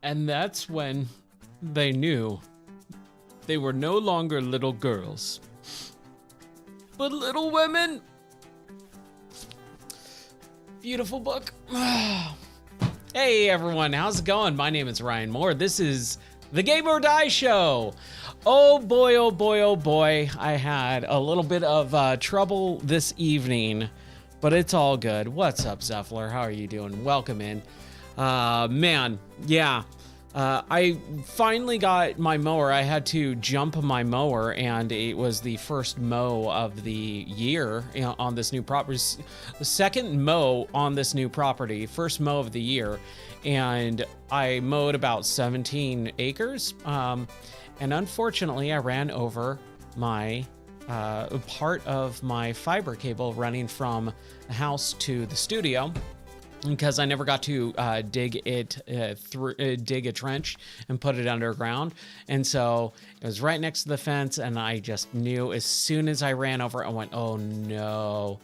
And that's when they knew they were no longer little girls, but little women. Beautiful book. Hey everyone, how's it going? My name is Ryan Moore. This is the Game or Die Show. Oh boy, oh boy, oh boy. I had a little bit of trouble this evening, but it's all good. What's up, Zeffler? How are you doing? Welcome in. Man, yeah. I finally got my mower. I had to jump my mower, and it was the first mow of the year on this new property. The second mow on this new property, first mow of the year, and I mowed about 17 acres. And unfortunately, I ran over my part of my fiber cable running from the house to the studio, because I never got to dig a trench and put it underground. And so it was right next to the fence, and I just knew as soon as I ran over, I went, oh no.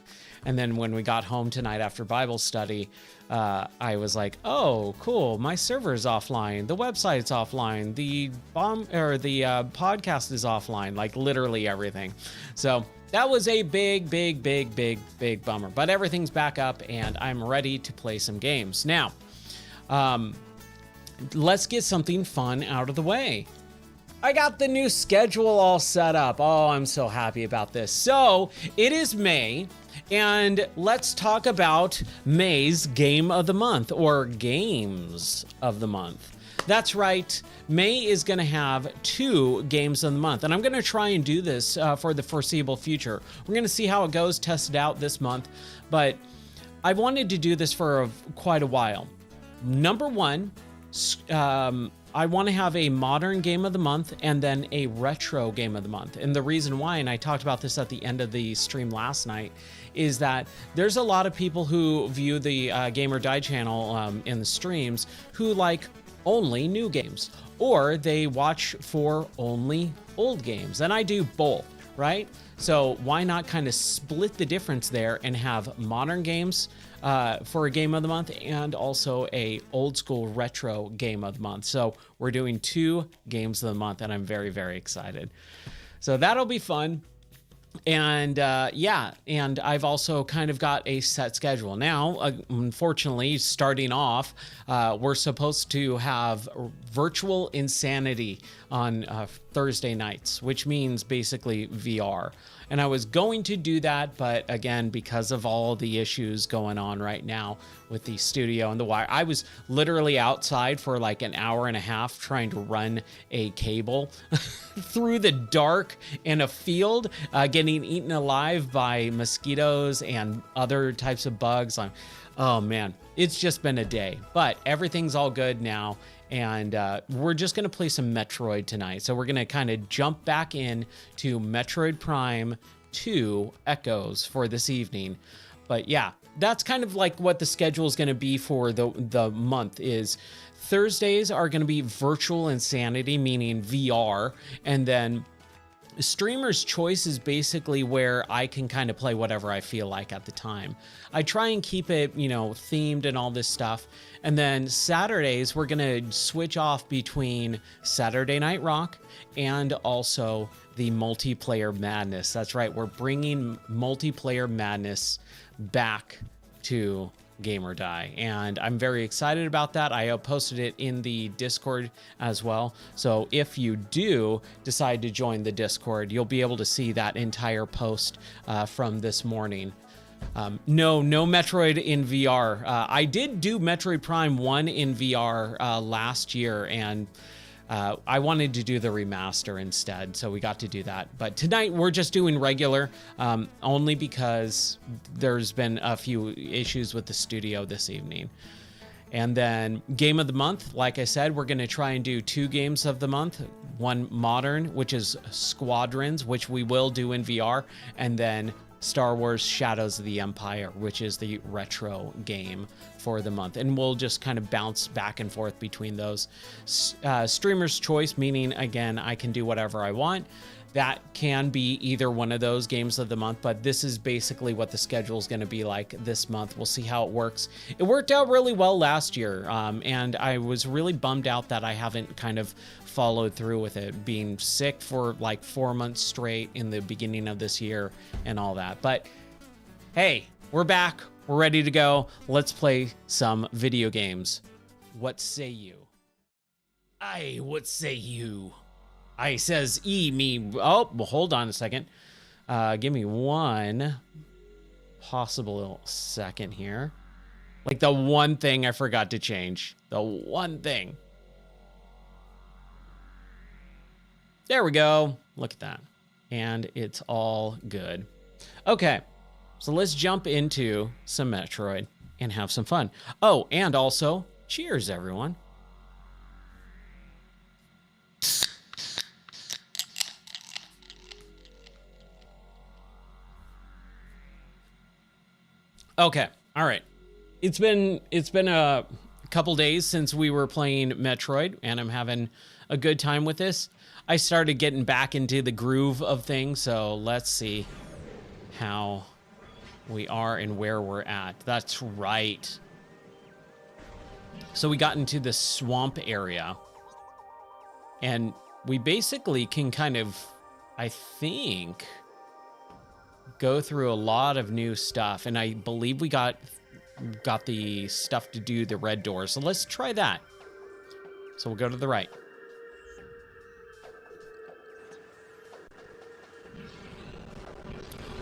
And then when we got home tonight after Bible study, I was like, oh, cool, my server's offline, the website's offline, the podcast is offline, like literally everything. So that was a big bummer, but everything's back up and I'm ready to play some games. Now, let's get something fun out of the way. I got the new schedule all set up. Oh, I'm so happy about this. So it is May, and let's talk about May's Game of the Month, or Games of the Month. That's right. May is going to have 2 games of the month, and I'm going to try and do this for the foreseeable future. We're going to see how it goes, test it out this month, but I wanted to do this for quite a while. Number one, I want to have a modern game of the month and then a retro game of the month. And the reason why, and I talked about this at the end of the stream last night, is that there's a lot of people who view the Game or Die channel in the streams who like only new games, or they watch for only old games. And I do both, right? So why not kind of split the difference there and have modern games for a game of the month and also a old school retro game of the month. So we're doing 2 games of the month, and I'm very excited. So that'll be fun. And yeah, and I've also kind of got a set schedule. Now, unfortunately, starting off, we're supposed to have virtual insanity on Thursday nights, which means basically VR. And I was going to do that, but again, because of all the issues going on right now with the studio and the wire, I was literally outside for like an hour and a half trying to run a cable through the dark in a field, getting eaten alive by mosquitoes and other types of bugs. Oh man, it's just been a day, but everything's all good now. And we're just going to play some Metroid tonight. So we're going to kind of jump back in to Metroid Prime 2 Echoes for this evening. But yeah, that's kind of like what the schedule is going to be for the month. Is Thursdays are going to be virtual insanity, meaning VR, and then Streamer's Choice is basically where I can kind of play whatever I feel like at the time. I try and keep it, themed and all this stuff. And then Saturdays, we're going to switch off between Saturday Night Rock and also the multiplayer madness. That's right. We're bringing multiplayer madness back to Game or Die, and I'm very excited about that. I posted it in the Discord as well, so if you do decide to join the Discord, you'll be able to see that entire post from this morning. No Metroid in VR. I did do Metroid Prime 1 in VR last year, and I wanted to do the remaster instead, so we got to do that. But tonight we're just doing regular, only because there's been a few issues with the studio this evening. And then Game of the Month, like I said, we're going to try and do 2 games of the month. One modern, which is Squadrons, which we will do in VR, and then Star Wars Shadows of the Empire, which is the retro game for the month. And we'll just kind of bounce back and forth between those. Streamer's Choice, meaning, again, I can do whatever I want. that can be either one of those games of the month, but this is basically what the schedule is going to be like this month. We'll see how it works. It worked out really well last year, and I was really bummed out that I haven't kind of followed through with it, being sick for like 4 months straight in the beginning of this year and all that. But hey, we're back. We're ready to go. Let's play some video games. What say you? Aye, what say you? I says me. Oh, well, hold on a second. Give me one possible second here. Like the one thing I forgot to change. The one thing. There we go. Look at that. And it's all good. Okay, so let's jump into some Metroid and have some fun. Oh, and also, cheers, everyone. Okay, all right. It's been a couple days since we were playing Metroid, and I'm having a good time with this. I started getting back into the groove of things, so let's see how we are and where we're at. That's right. So we got into the swamp area, and we basically can kind of, I think, go through a lot of new stuff, and I believe we got the stuff to do the red door. So let's try that. So we'll go to the right.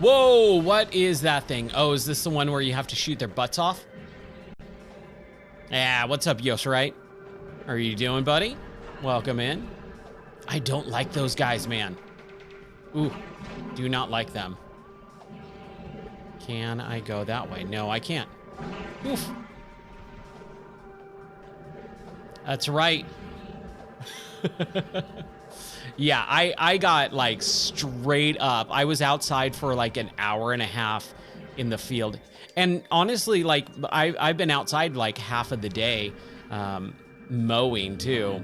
Whoa, what is that thing? Oh, is this the one where you have to shoot their butts off? Yeah, what's up, Yoshirite? How are you doing, buddy? Welcome in. I don't like those guys, man. Ooh, do not like them. Can I go that way? No, I can't. Oof. That's right. Yeah, I got like straight up. I was outside for like an hour and a half in the field. And honestly, like I've been outside like half of the day, mowing too.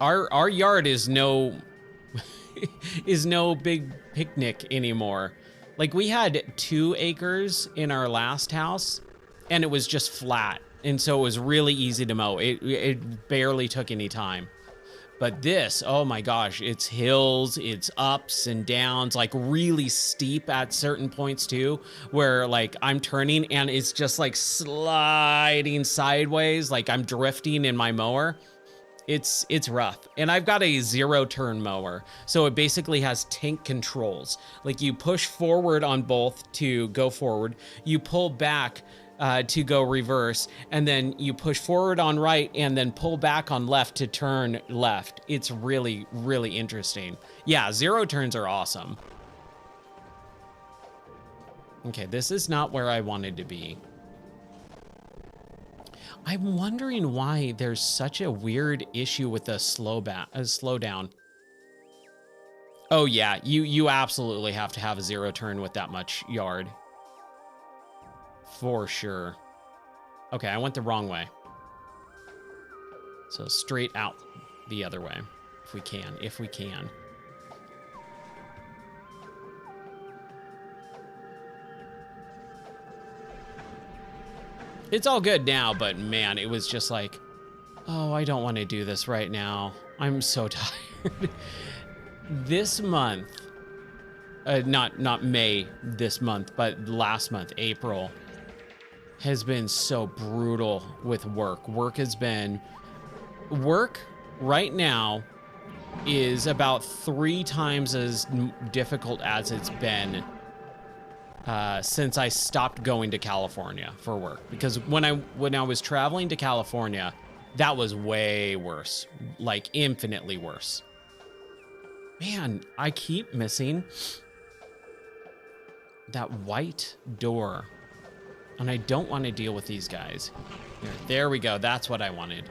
Our yard is no big picnic anymore. Like we had 2 acres in our last house, and it was just flat. And so it was really easy to mow. It barely took any time. But this, oh my gosh, it's hills, it's ups and downs, like really steep at certain points too, where like I'm turning and it's just like sliding sideways, like I'm drifting in my mower. It's rough. And I've got a 0-turn mower, so it basically has tank controls. Like you push forward on both to go forward, you pull back to go reverse, and then you push forward on right and then pull back on left to turn left. It's really, really interesting. Yeah, 0 turns are awesome. Okay, this is not where I wanted to be. I'm wondering why there's such a weird issue with the slowdown. Oh yeah, you absolutely have to have a 0 turn with that much yard. For sure. Okay, I went the wrong way. So straight out the other way, if we can. It's all good now, but man, it was just like, oh, I don't want to do this right now. I'm so tired. This month, not May this month, but last month, April, has been so brutal with work. Work right now is about 3 times as difficult as it's been since I stopped going to California for work. Because when I was traveling to California, that was way worse, like infinitely worse. Man, I keep missing that white door. And I don't want to deal with these guys. There we go. That's what I wanted.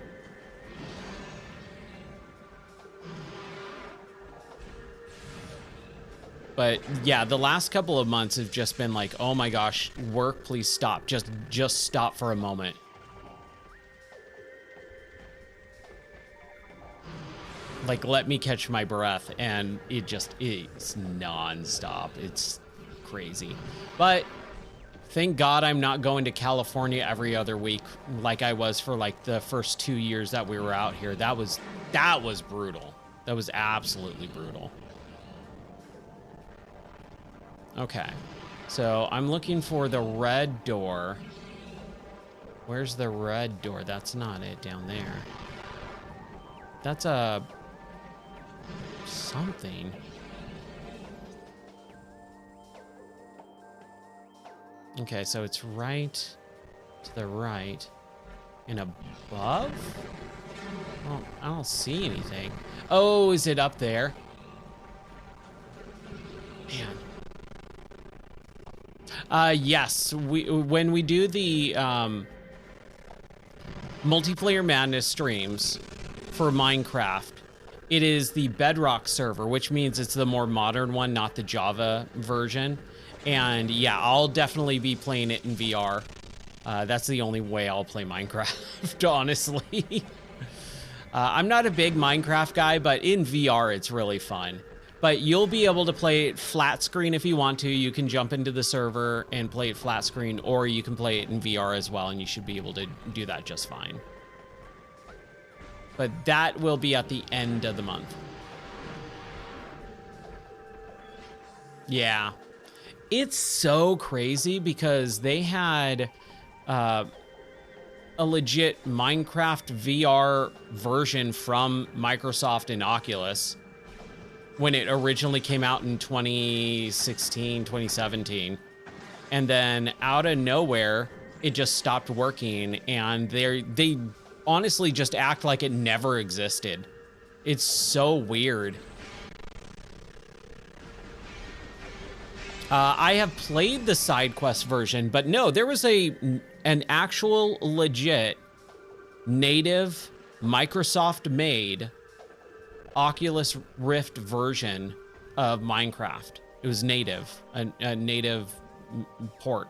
But yeah, the last couple of months have just been like, oh my gosh, work, please stop. Just stop for a moment. like, let me catch my breath, and it's nonstop. It's crazy. But thank God I'm not going to California every other week like I was for like the first 2 years that we were out here. That was brutal. That was absolutely brutal. Okay. So I'm looking for the red door. Where's the red door? That's not it down there. That's a something. Okay, so it's right to the right and above? Well, I don't see anything. Oh, is it up there? Man. Yes, when we do the multiplayer madness streams for Minecraft, it is the Bedrock server, which means it's the more modern one, not the Java version. And yeah, I'll definitely be playing it in VR. That's the only way I'll play Minecraft, honestly. I'm not a big Minecraft guy, but in VR, it's really fun. But you'll be able to play it flat screen if you want to. You can jump into the server and play it flat screen, or you can play it in VR as well, and you should be able to do that just fine. But that will be at the end of the month. Yeah. It's so crazy because they had a legit Minecraft VR version from Microsoft and Oculus when it originally came out in 2016, 2017. And then out of nowhere, it just stopped working, and they honestly just act like it never existed. It's so weird. I have played the side quest version, but no, there was an actual legit native Microsoft made Oculus Rift version of Minecraft. It was native, a native port.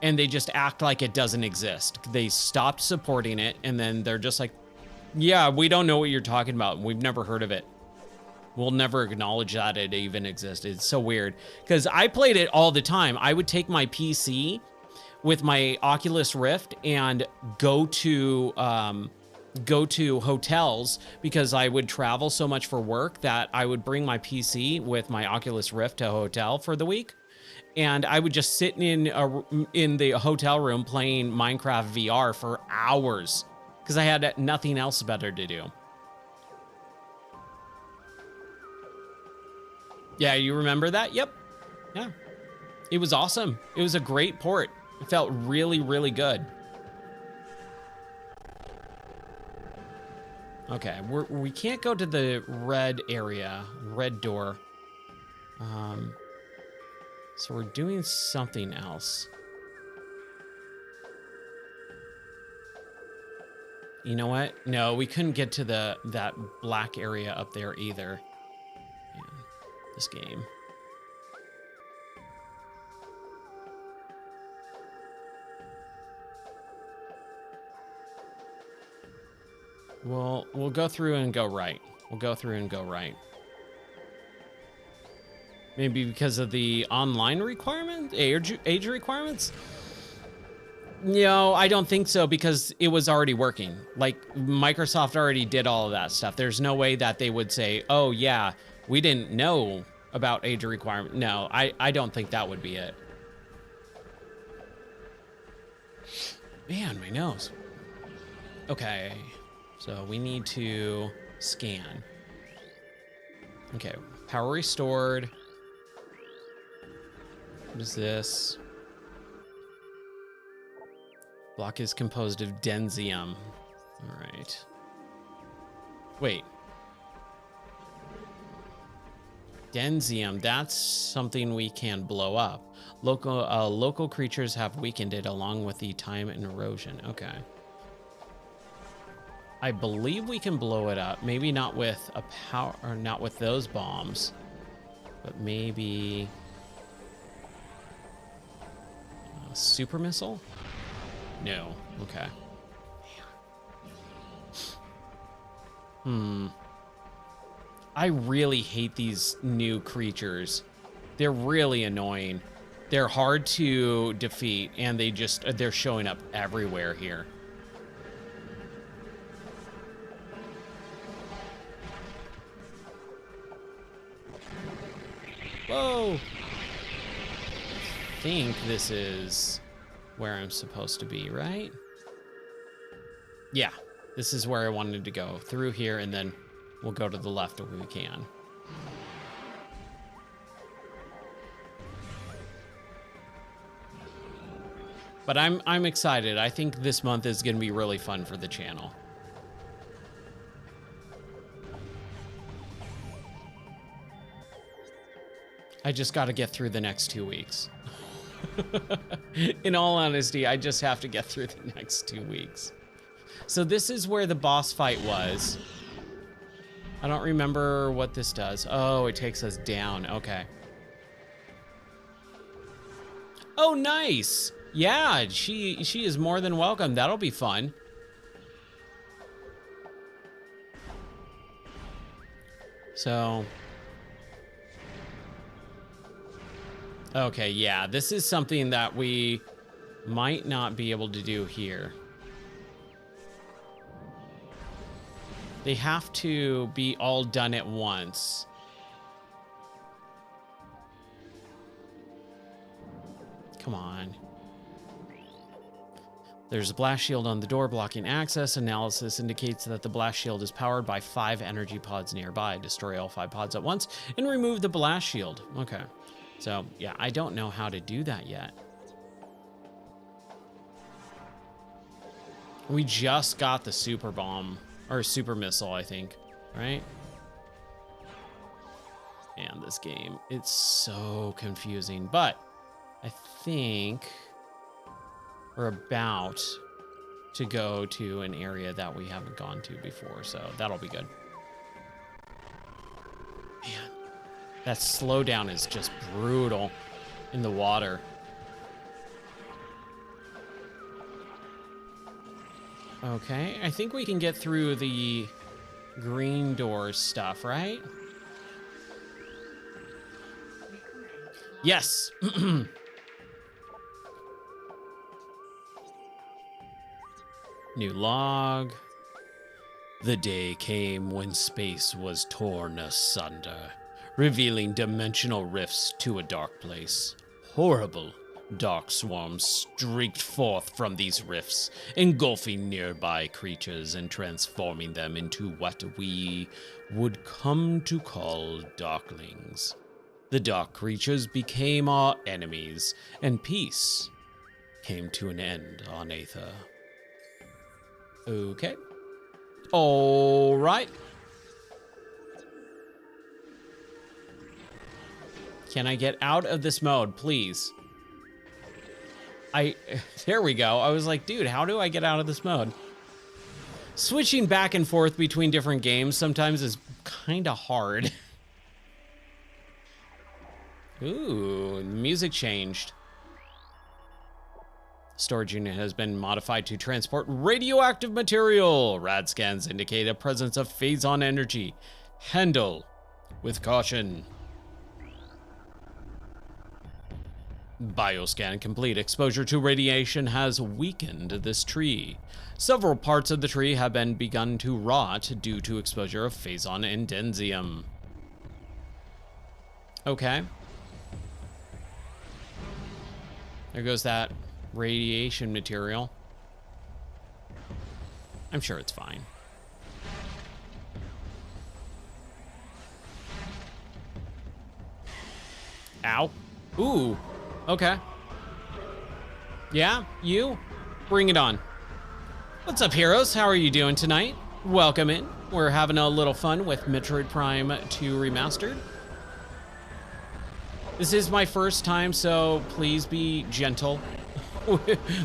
And they just act like it doesn't exist. They stopped supporting it, and then they're just like, yeah, we don't know what you're talking about. We've never heard of it. We'll never acknowledge that it even existed. It's so weird. Because I played it all the time. I would take my PC with my Oculus Rift and go to hotels, because I would travel so much for work that I would bring my PC with my Oculus Rift to a hotel for the week. And I would just sit in the hotel room playing Minecraft VR for hours because I had nothing else better to do. Yeah, you remember that? Yep. Yeah. It was awesome. It was a great port. It felt really, really good. Okay, we can't go to the red area, red door. So we're doing something else. You know what? No, we couldn't get to that black area up there either. Man, this game. We'll go through and go right. We'll go through and go right. Maybe because of the online requirement, age requirements? No, I don't think so, because it was already working. Like, Microsoft already did all of that stuff. There's no way that they would say, oh yeah, we didn't know about age requirement. No, I don't think that would be it. Man, my nose. Okay, so we need to scan. Okay, power restored. What is this? Block is composed of densium. All right. Wait. Densium, that's something we can blow up. Local creatures have weakened it along with the time and erosion. Okay. I believe we can blow it up. Maybe not with a power, or not with those bombs, but maybe a super missile? No. Okay. I really hate these new creatures. They're really annoying. They're hard to defeat, and they're showing up everywhere here. Whoa! I think this is where I'm supposed to be, right? Yeah, this is where I wanted to go. Through here, and then we'll go to the left if we can. But I'm excited. I think this month is going to be really fun for the channel. I just got to get through the next 2 weeks. In all honesty, I just have to get through the next 2 weeks. So this is where the boss fight was. I don't remember what this does. Oh, it takes us down. Okay. Oh, nice. Yeah, she is more than welcome. That'll be fun. So... okay, yeah, this is something that we might not be able to do here. They have to be all done at once. Come on. There's a blast shield on the door blocking access. Analysis indicates that the blast shield is powered by 5 energy pods nearby. Destroy all 5 pods at once and remove the blast shield. Okay. So, yeah, I don't know how to do that yet. We just got the super bomb, or super missile, I think, right? And this game, it's so confusing, but I think we're about to go to an area that we haven't gone to before, so that'll be good. Man. That slowdown is just brutal in the water. Okay, I think we can get through the green door stuff, right? Yes. New log. The day came when space was torn asunder, revealing dimensional rifts to a dark place. Horrible, dark swarms streaked forth from these rifts, engulfing nearby creatures and transforming them into what we would come to call darklings. The dark creatures became our enemies, and peace came to an end on Aether. Okay. All right. Can I get out of this mode, please? There we go. I was like, dude, how do I get out of this mode? Switching back and forth between different games sometimes is kind of hard. Ooh, the music changed. Storage unit has been modified to transport radioactive material. Rad scans indicate a presence of phazon energy. Handle with caution. Bioscan complete. Exposure to radiation has weakened this tree. Several parts of the tree have been begun to rot due to exposure of phazon and densium. Okay. There goes that radiation material. I'm sure it's fine. Ow. Ooh. Okay. Yeah, you? Bring it on. What's up, heroes? How are you doing tonight? Welcome in. We're having a little fun with Metroid Prime 2 Remastered. This is my first time, so please be gentle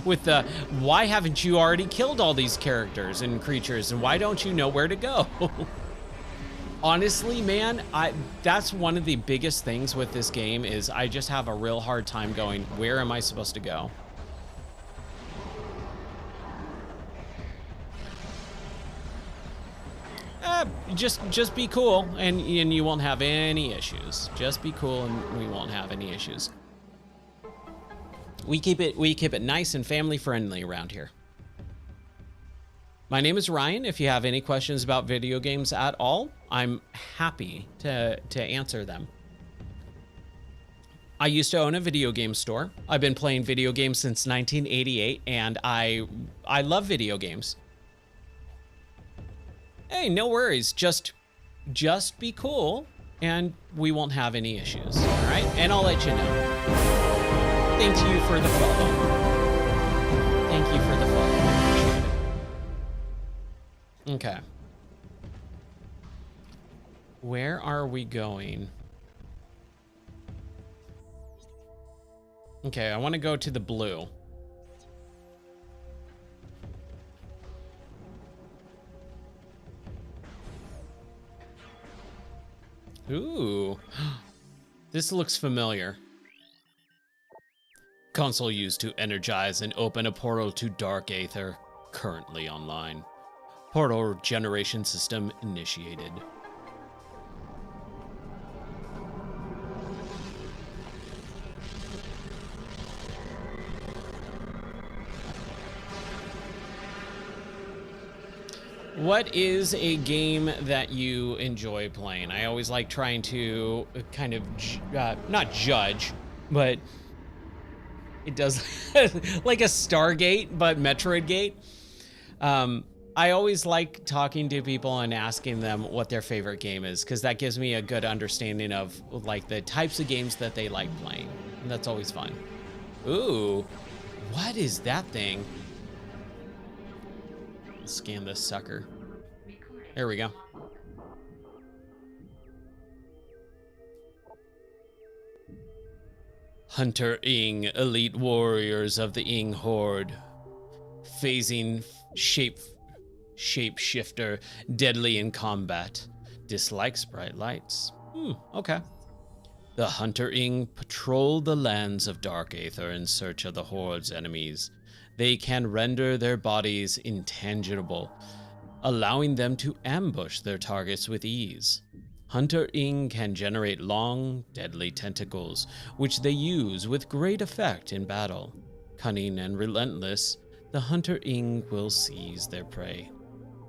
with the, why haven't you already killed all these characters and creatures, and why don't you know where to go? Honestly, man, that's one of the biggest things with this game is I just have a real hard time going, where am I supposed to go? Just be cool, and you won't have any issues. Just be cool, and we won't have any issues. We keep it nice and family friendly around here. My name is Ryan. If you have any questions about video games at all, I'm happy to answer them. I used to own a video game store. I've been playing video games since 1988, and I love video games. Hey, no worries. Just be cool, and we won't have any issues. All right, and I'll let you know. Thank you for the follow. Thank you for the follow. Appreciate it. Okay. Where are we going? Okay, I want to go to the blue. Ooh. This looks familiar. Console used to energize and open a portal to Dark Aether, currently online. Portal generation system initiated. What is a game that you enjoy playing? I always like trying to kind of, not judge, but it does like a Stargate, but Metroid Gate. I always like talking to people and asking them what their favorite game is, because that gives me a good understanding of like the types of games that they like playing. And that's always fun. Ooh, what is that thing? Let's scan this sucker. There we go. Hunter Ing, elite warriors of the Ing Horde. Phasing shapeshifter, deadly in combat. Dislikes bright lights. Okay. The Hunter Ing patrol the lands of Dark Aether in search of the Horde's enemies. They can render their bodies intangible, allowing them to ambush their targets with ease. Hunter Ing can generate long, deadly tentacles, which they use with great effect in battle. Cunning and relentless, the Hunter Ing will seize their prey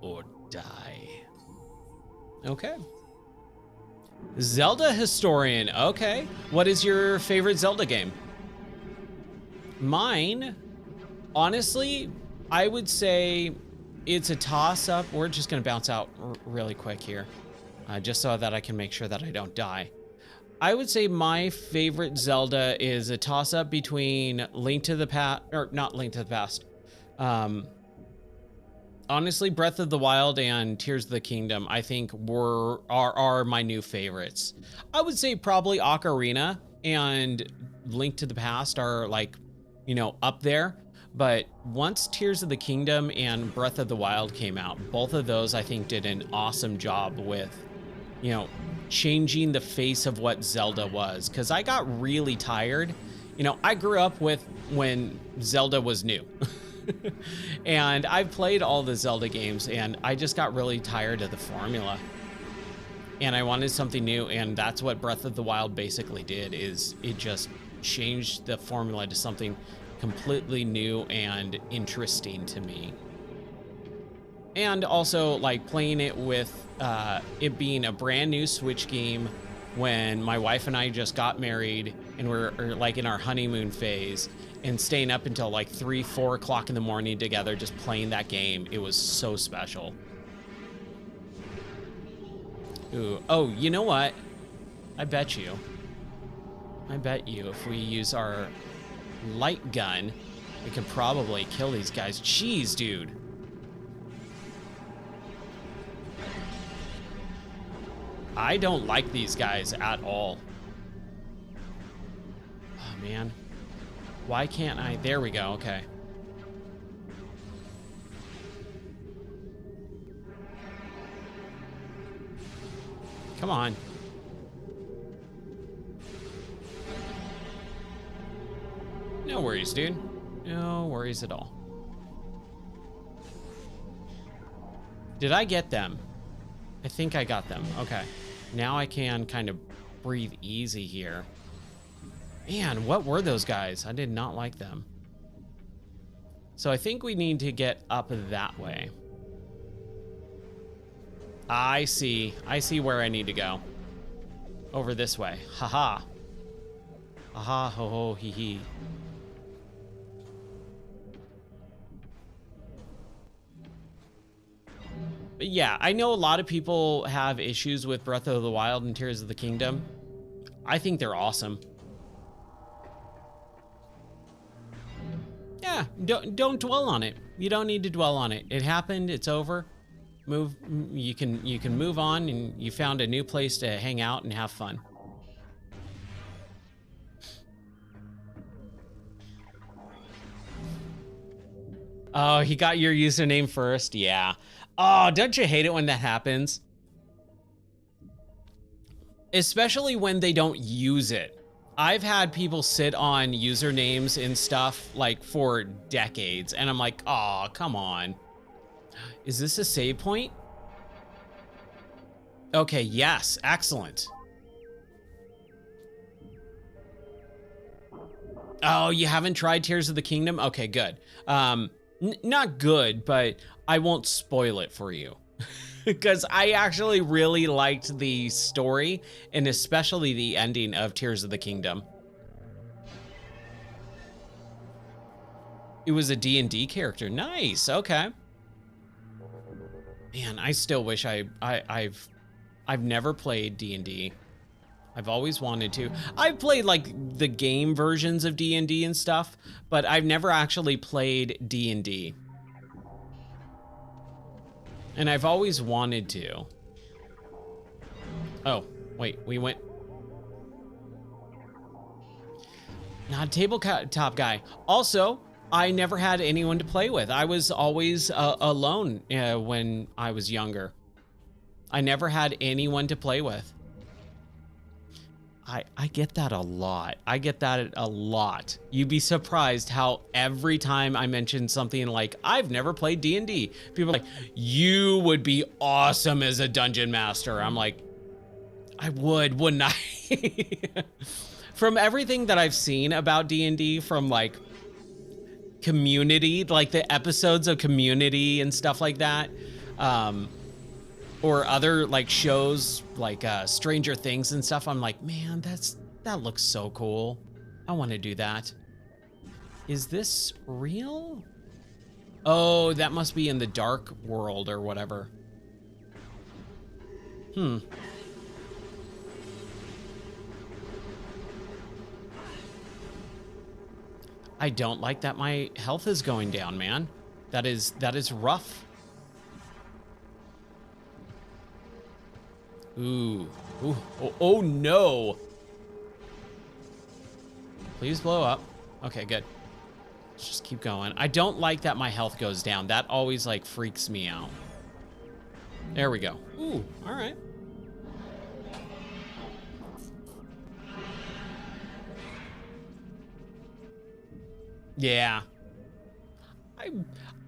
or die. Okay. Zelda Historian. Okay. What is your favorite Zelda game? Mine, honestly, I would say it's a toss-up. We're just going to bounce out really quick here, just so that I can make sure that I don't die. I would say my favorite Zelda is a toss-up between Link to the Past, or not Link to the Past. Honestly, Breath of the Wild and Tears of the Kingdom, I think are my new favorites. I would say probably Ocarina and Link to the Past are like, you know, up there. But once Tears of the Kingdom and Breath of the Wild came out, both of those I think did an awesome job with, you know, changing the face of what Zelda was. Because I got really tired. You know, I grew up with when Zelda was new. And I've played all the Zelda games, and I just got really tired of the formula. And I wanted something new, and that's what Breath of the Wild basically did, is it just changed the formula to something completely new and interesting to me. And also, like, playing it with it being a brand new Switch game when my wife and I just got married and we're like in our honeymoon phase, and staying up until like 3-4 o'clock in the morning together just playing that game. It was so special. Ooh. Oh, you know what? I bet you if we use our light gun, we can probably kill these guys. Jeez, dude. I don't like these guys at all. Oh, man. Why can't I? There we go. Okay. Come on. No worries, dude. No worries at all. Did I get them? I think I got them. Okay. Now I can kind of breathe easy here. Man, what were those guys? I did not like them. So I think we need to get up that way. I see. I see where I need to go. Over this way. Haha. Aha, ho ho, hee hee. But yeah, I know a lot of people have issues with Breath of the Wild and Tears of the Kingdom. I think they're awesome. Yeah, don't dwell on it. You don't need to dwell on it. It happened, it's over. You can move on, and you found a new place to hang out and have fun. Oh, he got your username first? Yeah. Oh, don't you hate it when that happens? Especially when they don't use it. I've had people sit on usernames and stuff like for decades, and I'm like, oh, come on. Is this a save point? Okay, yes, excellent. Oh, you haven't tried Tears of the Kingdom? Okay, good. Not good, but I won't spoil it for you. Because I actually really liked the story, and especially the ending of Tears of the Kingdom. It was a D&D character. Nice, okay. Man, I still wish I've never played D&D. I've always wanted to. I've played like the game versions of D&D and stuff, but I've never actually played D&D. And I've always wanted to. Oh, wait, we went. Not a tabletop guy. Also, I never had anyone to play with. I was always alone when I was younger. I never had anyone to play with. I get that a lot. I get that a lot. You'd be surprised how every time I mention something like, I've never played D&D, people are like, you would be awesome as a dungeon master. I'm like, I would, wouldn't I? From everything that I've seen about D&D, from like Community, like the episodes of Community and stuff like that, or other like shows like Stranger Things and stuff, I'm like, man, that looks so cool. I want to do that. Is this real? Oh, that must be in the dark world or whatever. I don't like that my health is going down, man. That is rough. Ooh. Ooh. Oh no. Please blow up. Okay, good. Let's just keep going. I don't like that my health goes down. That always like freaks me out. There we go. Ooh, all right. Yeah.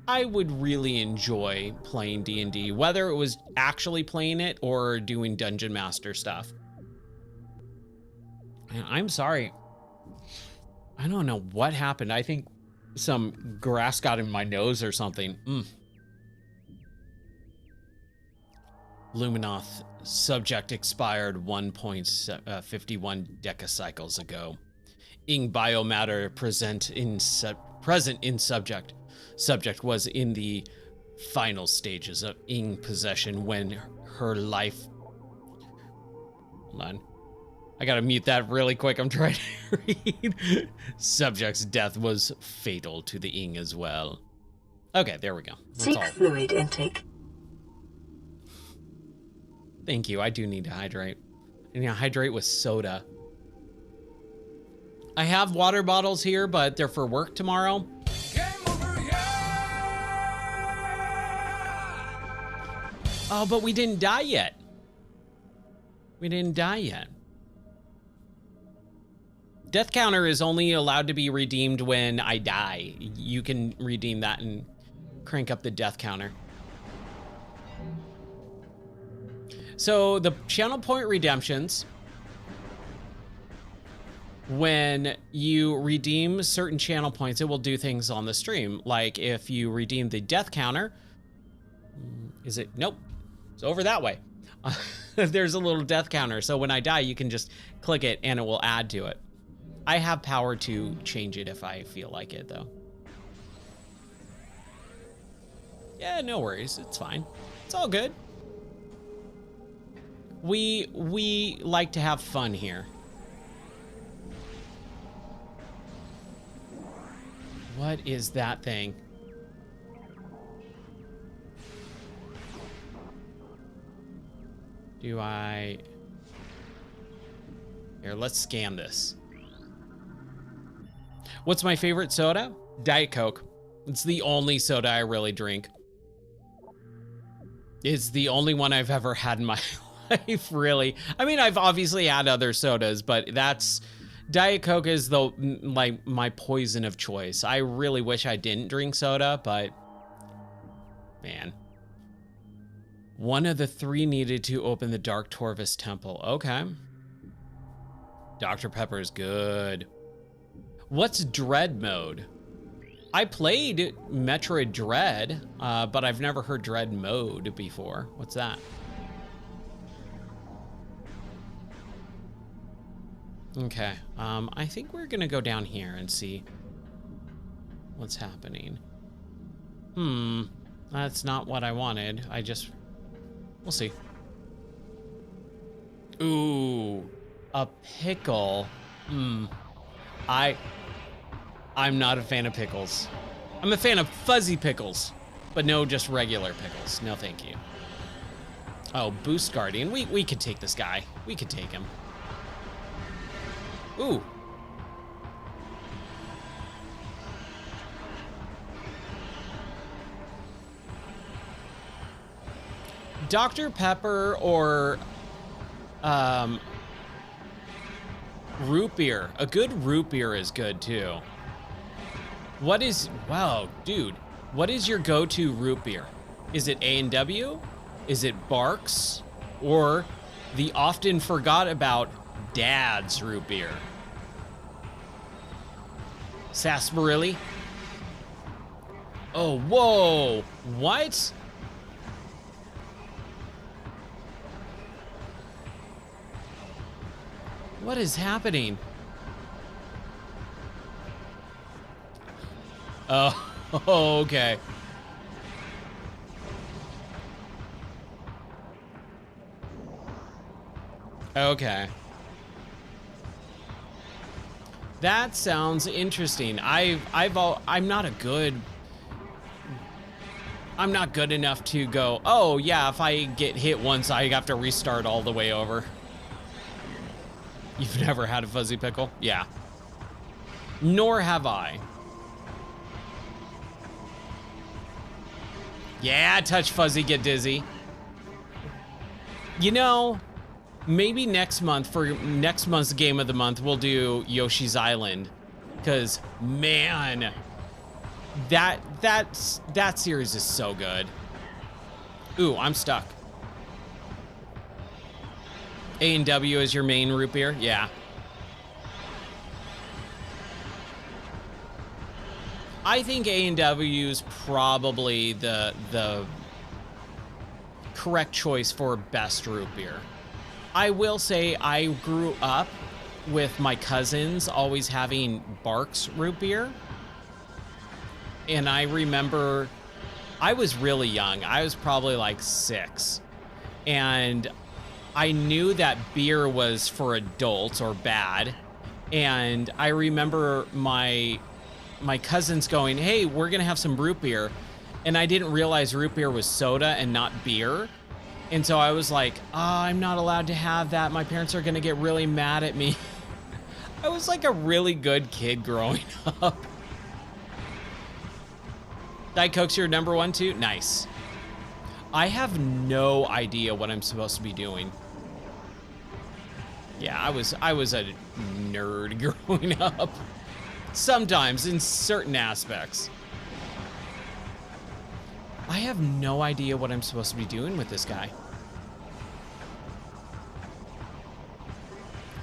I would really enjoy playing D&D, whether it was actually playing it or doing Dungeon Master stuff. Man, I'm sorry. I don't know what happened. I think some grass got in my nose or something. Luminoth subject expired 1.51 decacycles ago. Ing biomatter present in subject. Subject was in the final stages of Ing possession when her life. Hold on. I gotta mute that really quick. I'm trying to read. Subject's death was fatal to the Ing as well. Okay, there we go. That's all. Fluid intake. Thank you. I do need to hydrate. And yeah, hydrate with soda. I have water bottles here, but they're for work tomorrow. Oh, but we didn't die yet. We didn't die yet. Death counter is only allowed to be redeemed when I die. You can redeem that and crank up the death counter. So the channel point redemptions, when you redeem certain channel points, it will do things on the stream. Like if you redeem the death counter, is it? Nope, it's over that way. There's a little death counter. So when I die, you can just click it and it will add to it. I have power to change it if I feel like it though. Yeah, no worries, it's fine. It's all good. We like to have fun here. What is that thing? Do I... Here, let's scan this. What's my favorite soda? Diet Coke. It's the only soda I really drink. It's the only one I've ever had in my life, really. I mean, I've obviously had other sodas, but that's... Diet Coke is the like my poison of choice. I really wish I didn't drink soda, but man. One of the 3 needed to open the Dark Torvus Temple. Okay. Dr. Pepper is good. What's Dread mode? I played Metroid Dread, but I've never heard Dread mode before. What's that? Okay, I think we're gonna go down here and see what's happening. That's not what I wanted. We'll see. Ooh, a pickle. I'm not a fan of pickles. I'm a fan of fuzzy pickles, but no, just regular pickles. No, thank you. Oh, Boost Guardian. We could take this guy. We could take him. Ooh. Dr. Pepper or root beer. A good root beer is good too. Wow, dude. What is your go-to root beer? Is it A&W? Is it Barks? Or the often forgot about Dad's root beer? Sarsaparilla? Oh, whoa. What? What is happening? Oh, okay. Okay. That sounds interesting. I'm not good enough to go, oh yeah, if I get hit once, I have to restart all the way over. You've never had a fuzzy pickle? Yeah. Nor have I. Yeah, touch fuzzy, get dizzy. You know, maybe next month, for next month's game of the month, we'll do Yoshi's Island. Because, man, that series is so good. Ooh, I'm stuck. A&W is your main root beer? Yeah. I think A&W is probably the correct choice for best root beer. I will say I grew up with my cousins always having Barks root beer. And I remember I was really young. I was probably like 6. And I knew that beer was for adults or bad. And I remember my cousins going, hey, we're gonna have some root beer. And I didn't realize root beer was soda and not beer. And so I was like, oh, I'm not allowed to have that. My parents are gonna get really mad at me. I was like a really good kid growing up. Diet Coke's your number 1 too? Nice. I have no idea what I'm supposed to be doing. Yeah, I was a nerd growing up. Sometimes, in certain aspects. I have no idea what I'm supposed to be doing with this guy.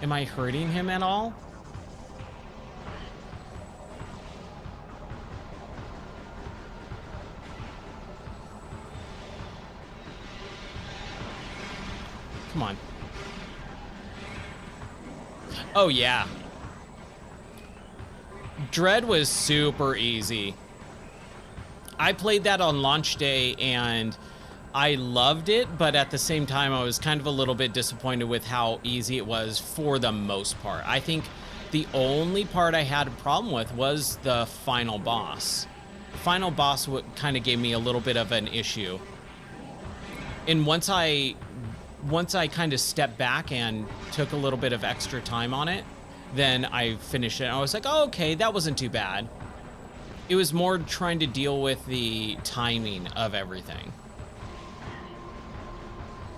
Am I hurting him at all? Come on. Oh, yeah. Dread was super easy. I played that on launch day and I loved it, but at the same time, I was kind of a little bit disappointed with how easy it was for the most part. I think the only part I had a problem with was the final boss. The final boss kind of gave me a little bit of an issue. And once I kind of stepped back and took a little bit of extra time on it, then I finished it. I was like, oh, okay, that wasn't too bad. It was more trying to deal with the timing of everything.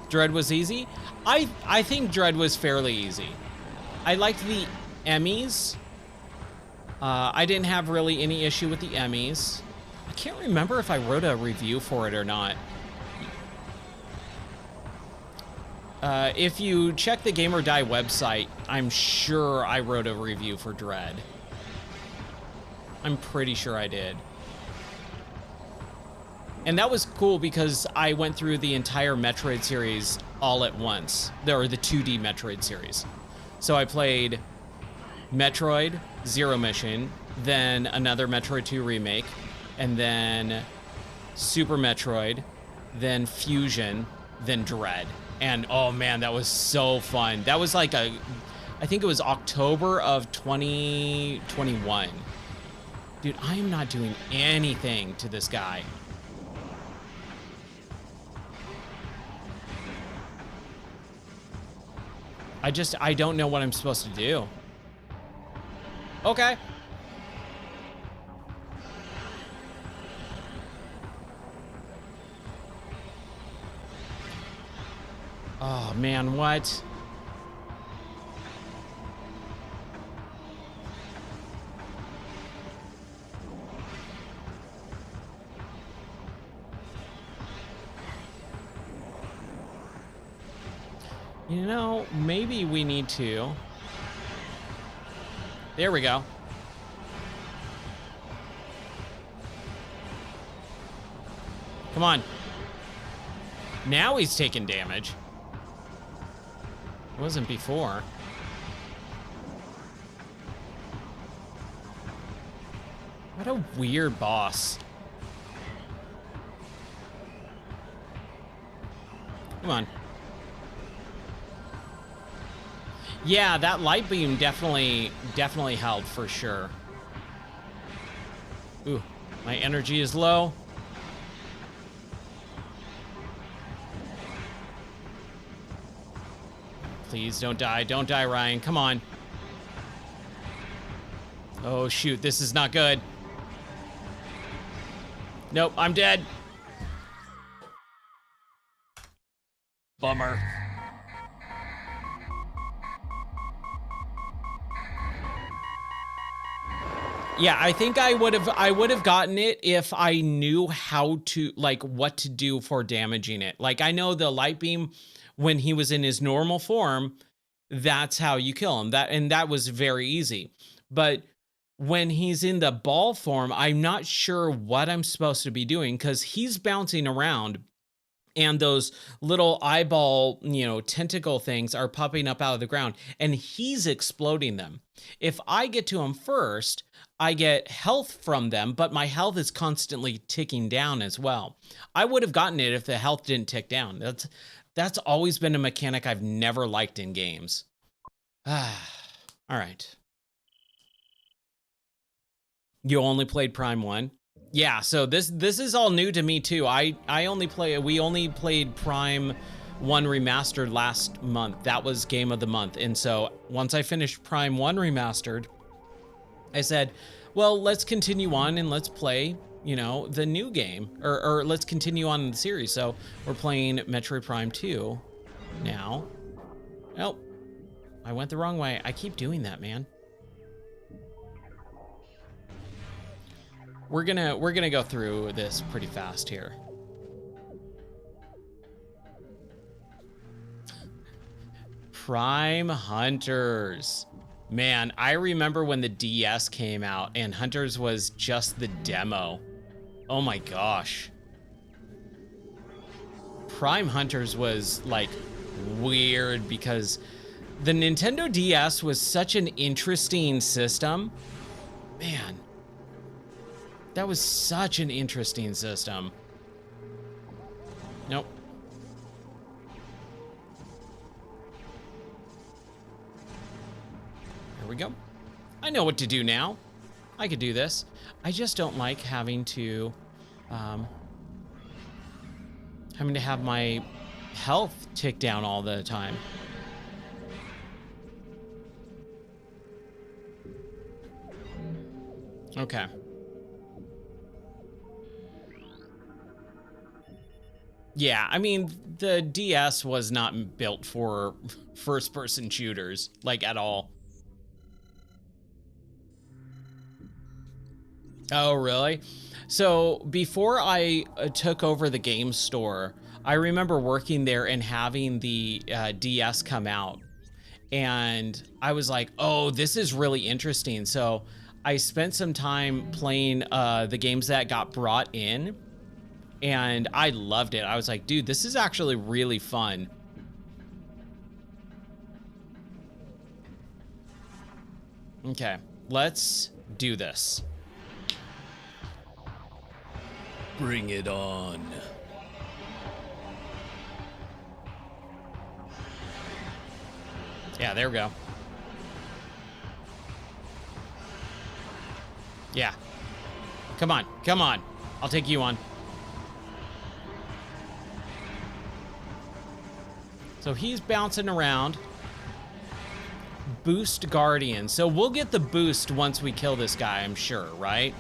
Dread was easy. I think Dread was fairly easy. I liked the Emmys. I didn't have really any issue with the Emmys. I can't remember if I wrote a review for it or not. If you check the Game or Die website, I'm sure I wrote a review for Dread. I'm pretty sure I did. And that was cool because I went through the entire Metroid series all at once. Or the 2D Metroid series. So I played Metroid, Zero Mission, then another Metroid 2 remake, and then Super Metroid, then Fusion, then Dread. And oh man, that was so fun. That was like I think it was October of 2021. Dude, I am not doing anything to this guy. I don't know what I'm supposed to do. Okay. Oh man, what? You know, maybe we need to. There we go. Come on. Now he's taking damage. It wasn't before. What a weird boss. Come on. Yeah, that light beam definitely helped for sure. Ooh, my energy is low. Please don't die. Don't die, Ryan. Come on. Oh, shoot. This is not good. Nope, I'm dead. Bummer. Yeah, I think I would have gotten it if I knew how to, like, what to do for damaging it. Like, I know the light beam when he was in his normal form, that's how you kill him. That was very easy. But when he's in the ball form, I'm not sure what I'm supposed to be doing because he's bouncing around and those little eyeball, tentacle things are popping up out of the ground and he's exploding them. If I get to him first, I get health from them, but my health is constantly ticking down as well. I would have gotten it if the health didn't tick down. That's always been a mechanic I've never liked in games. All right. You only played Prime 1? Yeah, so this is all new to me too. We only played Prime 1 Remastered last month. That was Game of the Month. And so once I finished Prime 1 Remastered, I said, well, let's continue on and let's play, the new game, or let's continue on in the series. So we're playing Metroid Prime 2 now. Oh, I went the wrong way. I keep doing that, man. We're gonna go through this pretty fast here. Prime Hunters. Man, I remember when the DS came out and Hunters was just the demo. Oh my gosh. Prime Hunters was like weird because the Nintendo DS was such an interesting system. Man, that was such an interesting system. Nope. Here we go. I know what to do now. I could do this. I just don't like having to have my health tick down all the time. Okay. Yeah, I mean, the DS was not built for first-person shooters, like, at all. Oh, really? So before I took over the game store, I remember working there and having the DS come out. And I was like, oh, this is really interesting. So I spent some time playing the games that got brought in. And I loved it. I was like, dude, this is actually really fun. Okay, let's do this. Bring it on. Yeah, there we go. Yeah. Come on, come on. I'll take you on. So he's bouncing around. Boost Guardian. So we'll get the boost once we kill this guy, I'm sure, right?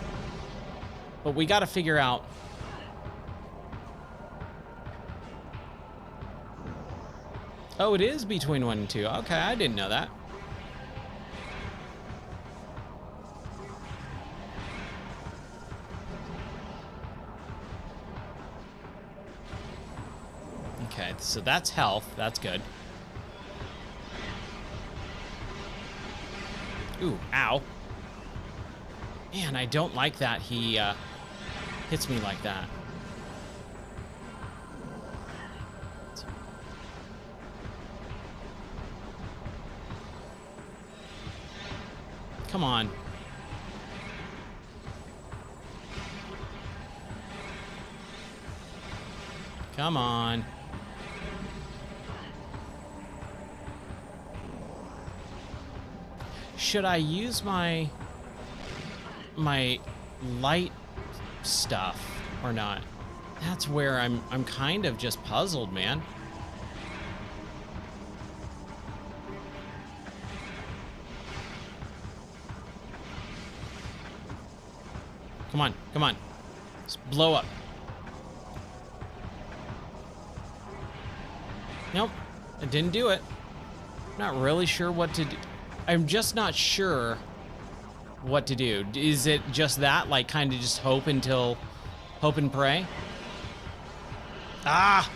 But we got to figure out. Oh, it is between 1 and 2. Okay, I didn't know that. Okay, so that's health. That's good. Ooh, ow. Man, I don't like that he hits me like that. Come on. Come on. Should I use my light stuff or not? That's where I'm kind of just puzzled, man. Come on, come on. Let's blow up. Nope, I didn't do it. Not really sure what to do. I'm just not sure what to do. Is it just that, like, kind of just hope and pray? Ah!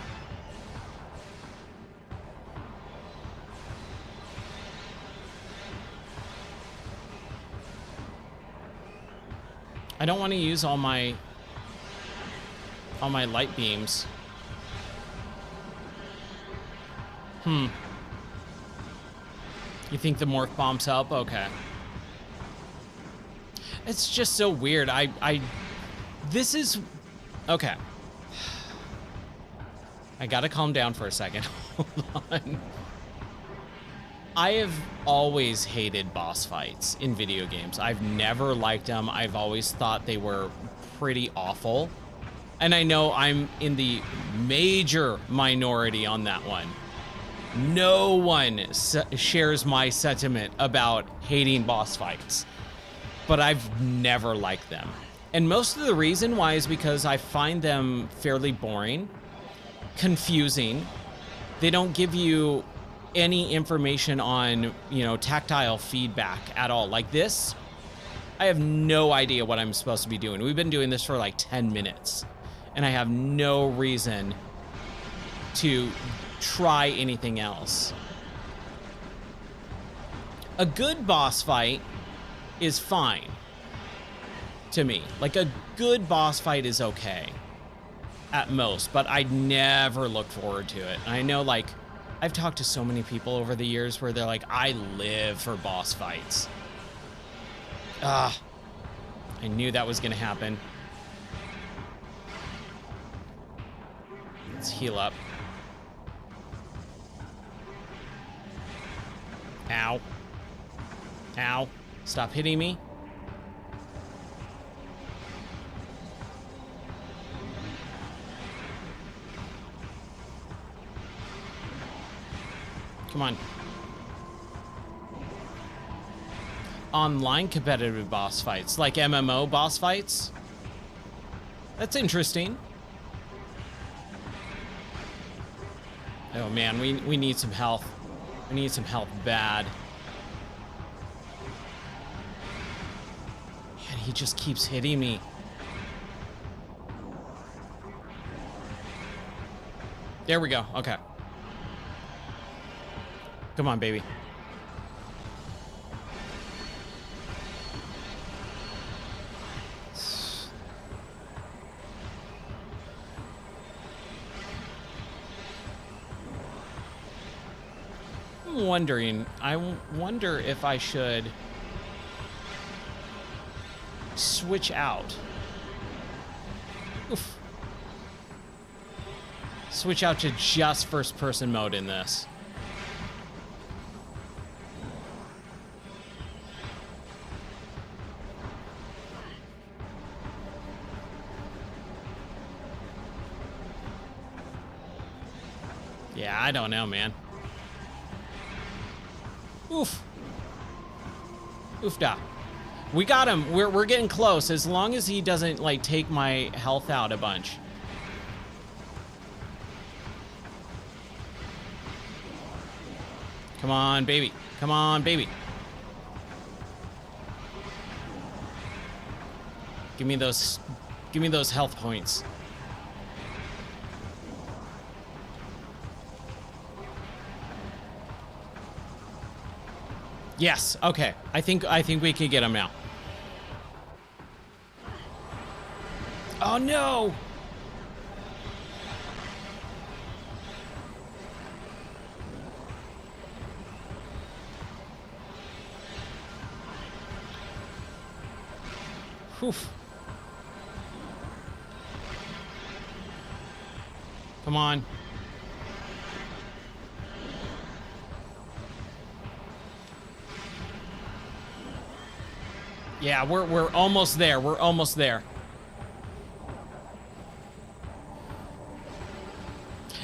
I don't want to use all my light beams. You think the morph bombs help? Okay. It's just so weird. This is okay. I gotta calm down for a second. Hold on. I have always hated boss fights in video games. I've never liked them. I've always thought they were pretty awful. And I know I'm in the major minority on that one. No one shares my sentiment about hating boss fights, but I've never liked them. And most of the reason why is because I find them fairly boring, confusing. They don't give you any information on, you know, tactile feedback at all. Like this, I have no idea what I'm supposed to be doing. We've been doing this for like 10 minutes, and I have no reason to try anything else. A good boss fight is fine to me. Like, a good boss fight is okay at most, but I never look forward to it. And I know, like, I've talked to so many people over the years where they're like, I live for boss fights. Ah, I knew that was gonna happen. Let's heal up. Ow. Ow. Stop hitting me. Come on. Online competitive boss fights, like MMO boss fights. That's interesting. Oh man, we need some health. We need some health bad. Man, he just keeps hitting me. There we go. Okay. Come on, baby. I'm wondering, I wonder if I should switch out. Oof. Switch out to just first-person mode in this. Yeah, I don't know, man. Oof. Oofda. We got him. We're getting close. As long as he doesn't, like, take my health out a bunch. Come on, baby. Come on, baby. Give me those health points. Yes, okay. I think we can get him now. Oh no! Oof. Come on. Yeah, we're almost there. We're almost there.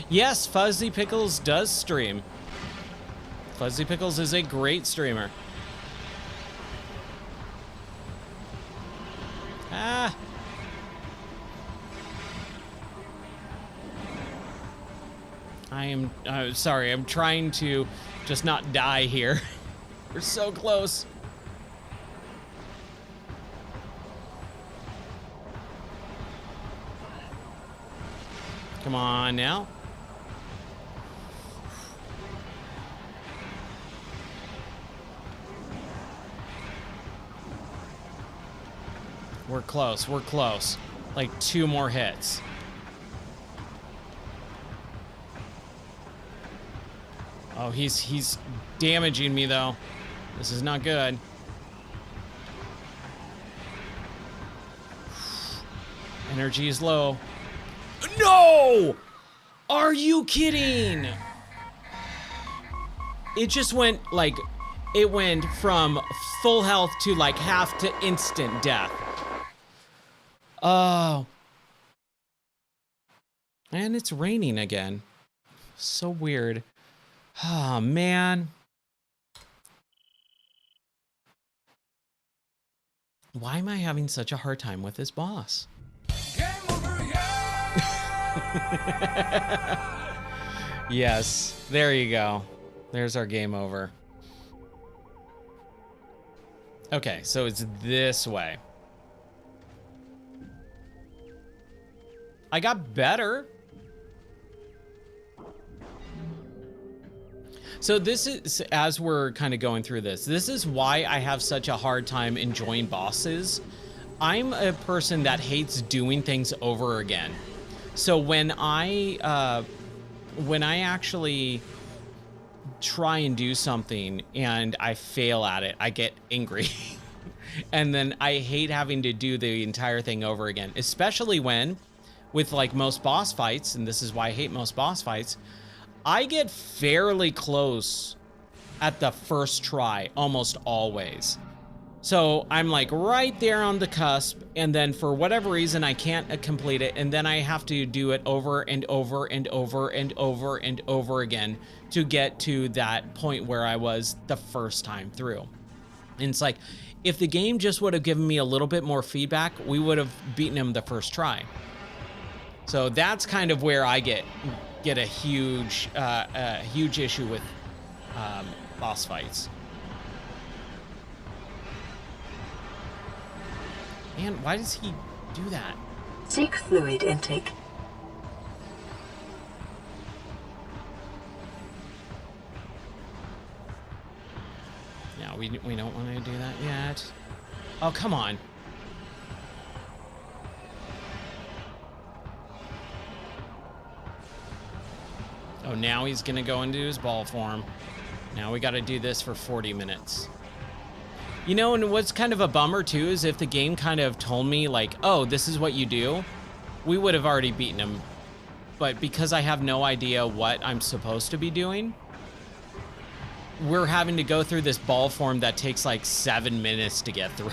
Yes, Fuzzy Pickles does stream. Fuzzy Pickles is a great streamer. Ah. I am sorry. I'm trying to just not die here. We're so close. Come on now. We're close. We're close. Like 2 more hits. Oh, he's damaging me though. This is not good. Energy is low. No! Are you kidding? It just went like, it went from full health to like half to instant death. Oh. And it's raining again. So weird. Oh, man. Why am I having such a hard time with this boss? Game over, yeah! Yes, there you go. There's our game over. Okay, so it's this way. I got better. So this is, as we're kind of going through this is why I have such a hard time enjoying bosses. I'm a person that hates doing things over again. So when I actually try and do something and I fail at it, I get angry. And then I hate having to do the entire thing over again, especially when with like most boss fights, and this is why I hate most boss fights, I get fairly close at the first try almost always. So I'm like right there on the cusp, and then for whatever reason I can't complete it, and then I have to do it over and over and over and over and over again to get to that point where I was the first time through. And it's like, if the game just would have given me a little bit more feedback, we would have beaten him the first try. So that's kind of where I get a huge issue with boss fights. Man, why does he do that? Seek fluid intake. No, we don't want to do that yet. Oh, come on. Oh, now he's gonna go into his ball form. Now we gotta do this for 40 minutes. You know, and what's kind of a bummer too is if the game kind of told me like, oh, this is what you do, we would have already beaten him. But because I have no idea what I'm supposed to be doing, we're having to go through this ball form that takes like 7 minutes to get through.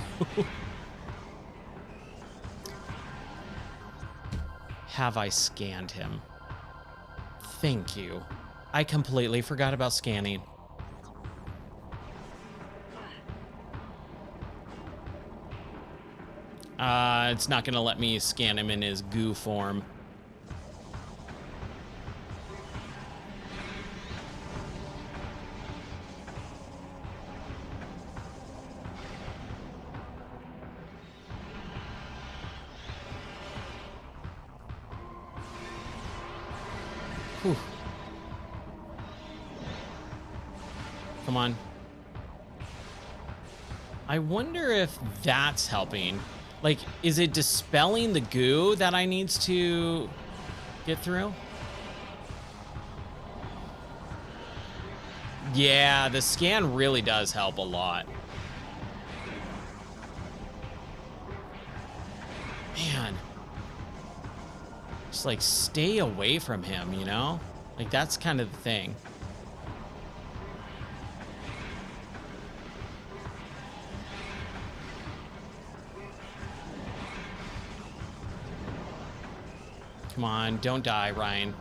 Have I scanned him? Thank you. I completely forgot about scanning. It's not gonna let me scan him in his goo form. Whew. Come on. I wonder if that's helping. Like, is it dispelling the goo that I needs to get through? Yeah, the scan really does help a lot. Man. Just like stay away from him, you know? Like that's kind of the thing. Come on, don't die, Ryan.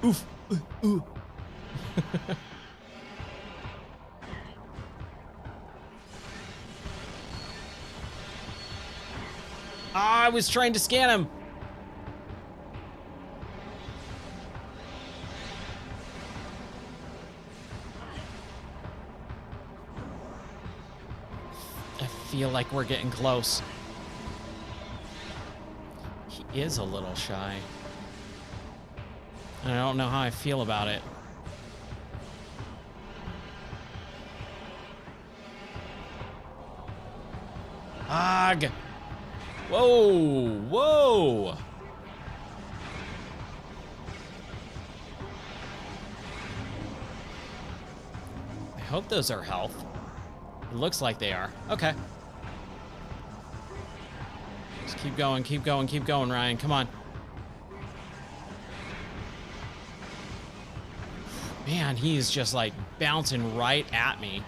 Oof. Oof. Ooh. I was trying to scan him. I feel like we're getting close. He is a little shy. I don't know how I feel about it. Ugh. Whoa, whoa. I hope those are health. It looks like they are. Okay. Just keep going, keep going, keep going, Ryan. Come on. Man, he's just like bouncing right at me.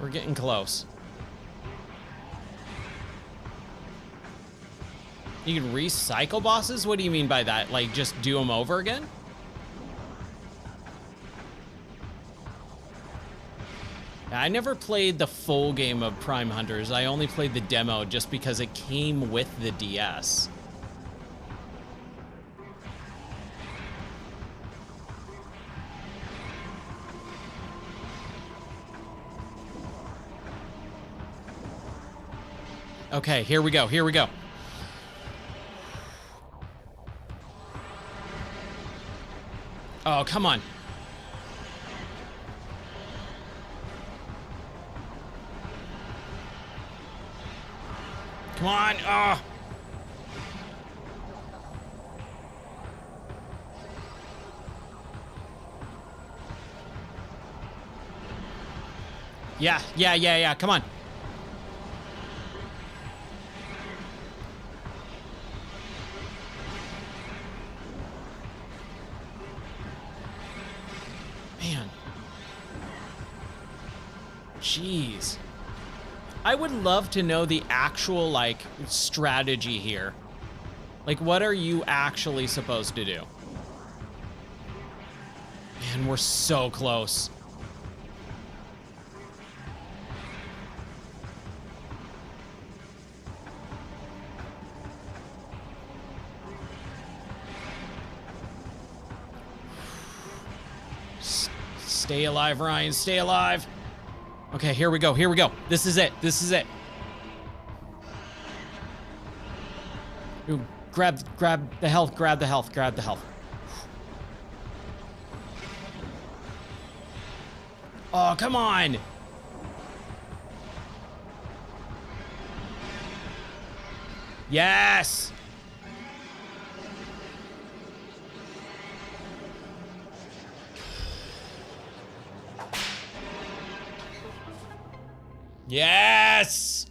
We're getting close. You can recycle bosses? What do you mean by that? Like, just do them over again? I never played the full game of Prime Hunters. I only played the demo just because it came with the DS. Okay, here we go. Here we go. Oh, come on. Come on. Oh. Yeah. Come on. Man. Jeez. I would love to know the actual, like, strategy here. Like, what are you actually supposed to do? Man, we're so close. Stay alive, Ryan. Stay alive. Okay, here we go. Here we go. This is it. This is it. Ooh, grab the health. Grab the health. Grab the health. Oh, come on. Yes. Yes!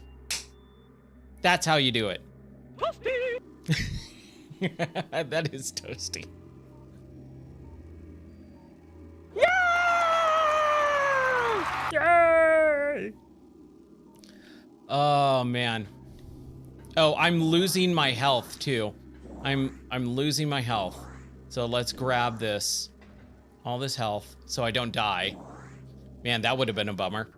That's how you do it. Toasty! That is toasty. Yeah! Yay! Oh man. Oh, I'm losing my health too. I'm losing my health. So let's grab this. All this health so I don't die. Man, that would have been a bummer.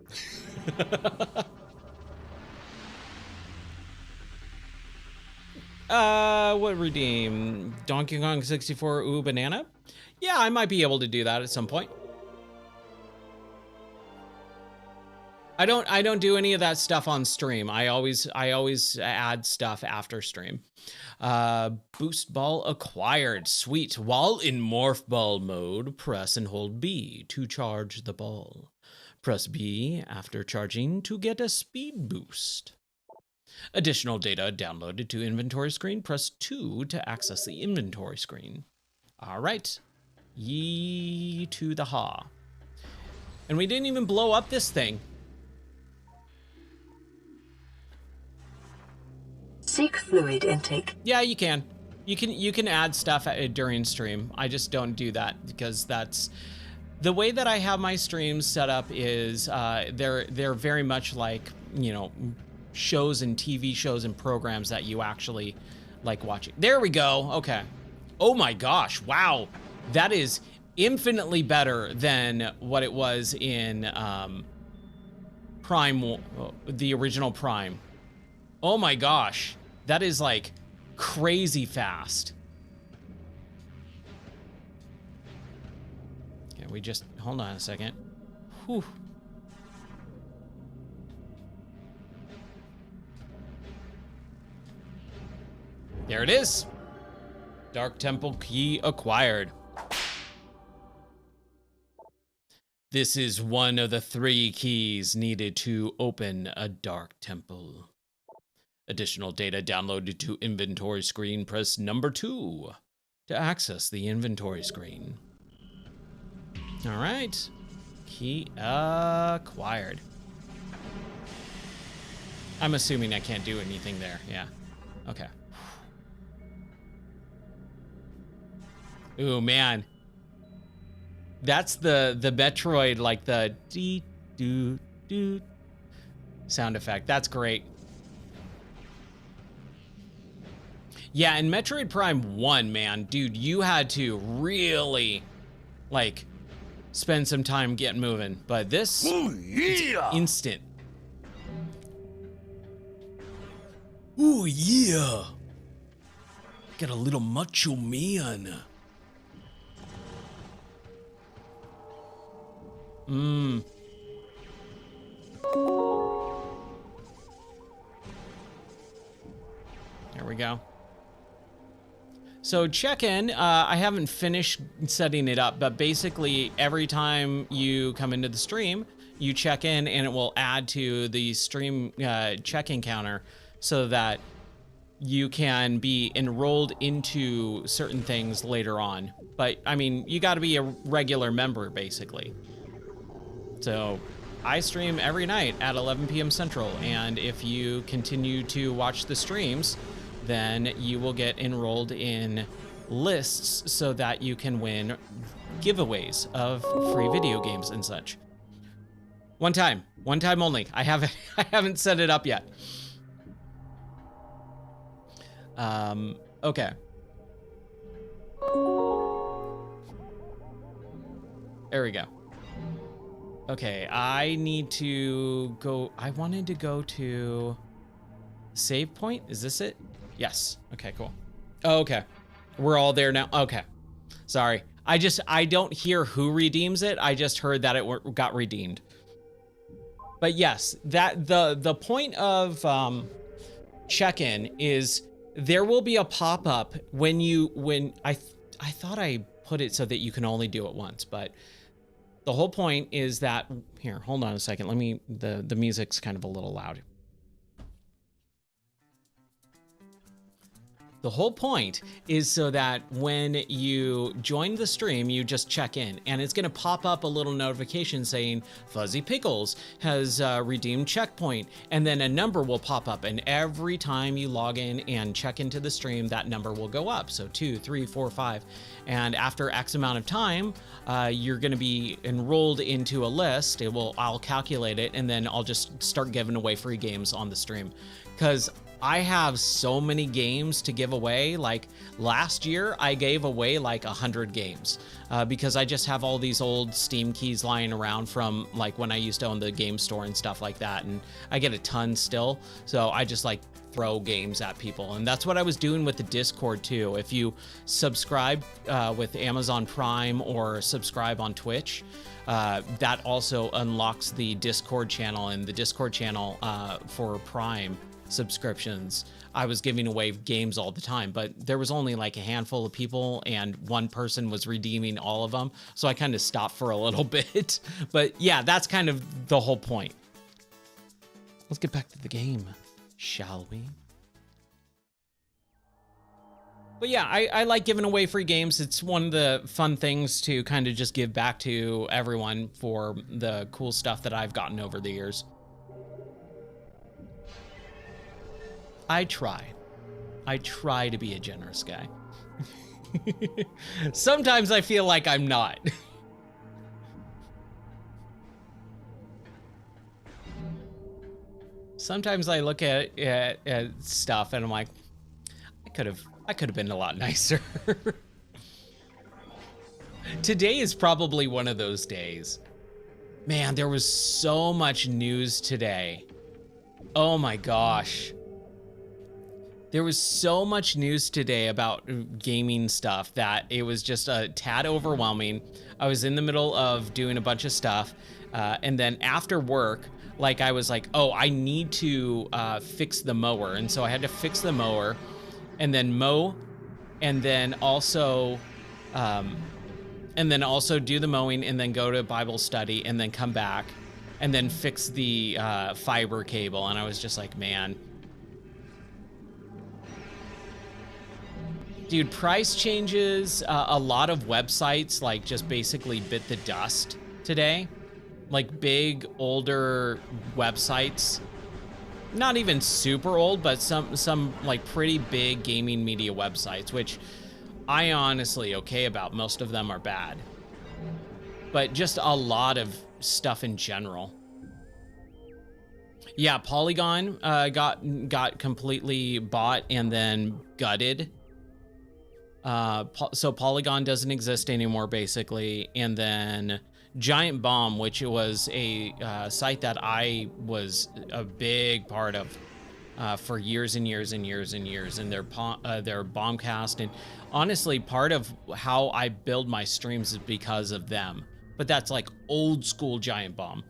What redeem? Donkey Kong 64 ooh banana? Yeah, I might be able to do that at some point. I don't do any of that stuff on stream. I always add stuff after stream. Boost ball acquired. Sweet. While in morph ball mode, press and hold B to charge the ball. Press B after charging to get a speed boost. Additional data downloaded to inventory screen. Press 2 to access the inventory screen. All right. Yee to the ha. And we didn't even blow up this thing. Seek fluid intake. Yeah, you can. You can add stuff during stream. I just don't do that because that's the way that I have my streams set up is they're very much like, you know, shows and TV shows and programs that you actually like watching. There we go. Okay. Oh my gosh. Wow. That is infinitely better than what it was in Prime, the original Prime. Oh my gosh. That is like crazy fast. Okay, we just, hold on a second. Whew. There it is. Dark Temple key acquired. This is one of the 3 keys needed to open a Dark Temple. Additional data downloaded to inventory screen. Press number 2 to access the inventory screen. All right. Key acquired. I'm assuming I can't do anything there. Yeah. Okay. Ooh, man. That's the Metroid, like the dee doo doo sound effect. That's great. Yeah, in Metroid Prime 1, man, dude, you had to really, like, spend some time getting moving. But this, ooh, yeah, it's instant. Ooh, yeah. Got a little macho man. we go. So check-in, I haven't finished setting it up, but basically every time you come into the stream, you check in and it will add to the stream check-in counter so that you can be enrolled into certain things later on. But I mean, you got to be a regular member basically. So I stream every night at 11 p.m. Central, and if you continue to watch the streams, then you will get enrolled in lists so that you can win giveaways of free video games and such. One time only. I haven't set it up yet. Okay. There we go. Okay, I need to go. I wanted to go to save point. Is this it? Yes. Okay, cool. Oh, okay. We're all there now. Okay. Sorry. I don't hear who redeems it. I just heard that it got redeemed. But yes, that the point of check-in is there will be a pop-up when I thought I put it so that you can only do it once, but the whole point is that here, hold on a second. Let me the music's kind of a little loud. The whole point is so that when you join the stream, you just check in, and it's going to pop up a little notification saying Fuzzy Pickles has redeemed checkpoint, and then a number will pop up, and every time you log in and check into the stream, that number will go up. So 2, 3, 4, 5, and after X amount of time, you're going to be enrolled into a list. I'll calculate it, and then I'll just start giving away free games on the stream, because I have so many games to give away. Like last year, I gave away like 100 games because I just have all these old Steam keys lying around from like when I used to own the game store and stuff like that. And I get a ton still. So I just like throw games at people. And that's what I was doing with the Discord too. If you subscribe with Amazon Prime or subscribe on Twitch, that also unlocks the Discord channel, and the Discord channel for Prime subscriptions, I was giving away games all the time, but there was only like a handful of people and one person was redeeming all of them, so I kind of stopped for a little bit. But yeah, that's kind of the whole point. Let's get back to the game, shall we? But yeah, I like giving away free games. It's one of the fun things to kind of just give back to everyone for the cool stuff that I've gotten over the years. I try to be a generous guy. Sometimes I feel like I'm not. Sometimes I look at stuff and I'm like, I could have been a lot nicer. Today is probably one of those days. Man, there was so much news today. Oh my gosh. There was so much news today about gaming stuff that it was just a tad overwhelming. I was in the middle of doing a bunch of stuff, and then after work, like I was like, oh, I need to fix the mower, and so I had to fix the mower, and then mow, and then also do the mowing, and then go to Bible study, and then come back, and then fix the fiber cable, and I was just like, man. Dude, price changes, a lot of websites like just basically bit the dust today. Like big, older websites, not even super old, but some like pretty big gaming media websites, which I honestly okay about. Most of them are bad, but just a lot of stuff in general. Yeah, Polygon got completely bought and then gutted. So Polygon doesn't exist anymore, basically. And then Giant Bomb, which was a site that I was a big part of for years and years and years and years, and their Bombcast, and honestly, part of how I build my streams is because of them. But that's like old school Giant Bomb.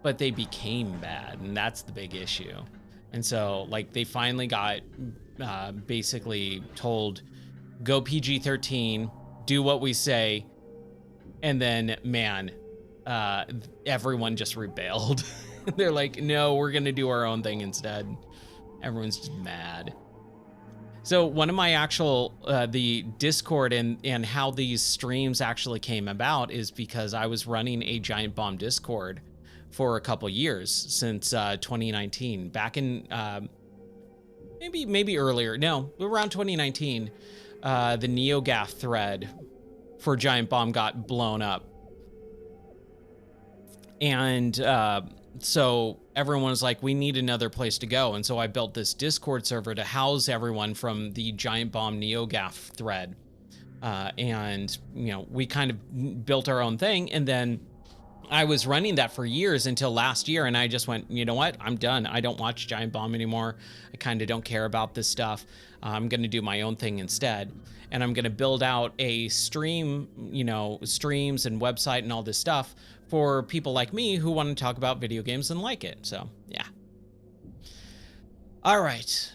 But they became bad, and that's the big issue. And so, like, they finally got basically told, go PG-13, do what we say. And then, man, everyone just rebelled. They're like, no, we're going to do our own thing instead. Everyone's just mad. So one of my actual, the Discord and how these streams actually came about is because I was running a Giant Bomb Discord for a couple years since 2019. Back in maybe earlier. No, around 2019, the NeoGAF thread for Giant Bomb got blown up. And so everyone was like, we need another place to go. And so I built this Discord server to house everyone from the Giant Bomb NeoGAF thread. And, you know, we kind of built our own thing. And then I was running that for years until last year. And I just went, you know what? I'm done. I don't watch Giant Bomb anymore. I kind of don't care about this stuff. I'm going to do my own thing instead. And I'm going to build out a stream, you know, streams and website and all this stuff for people like me who want to talk about video games and like it. So, yeah. All right.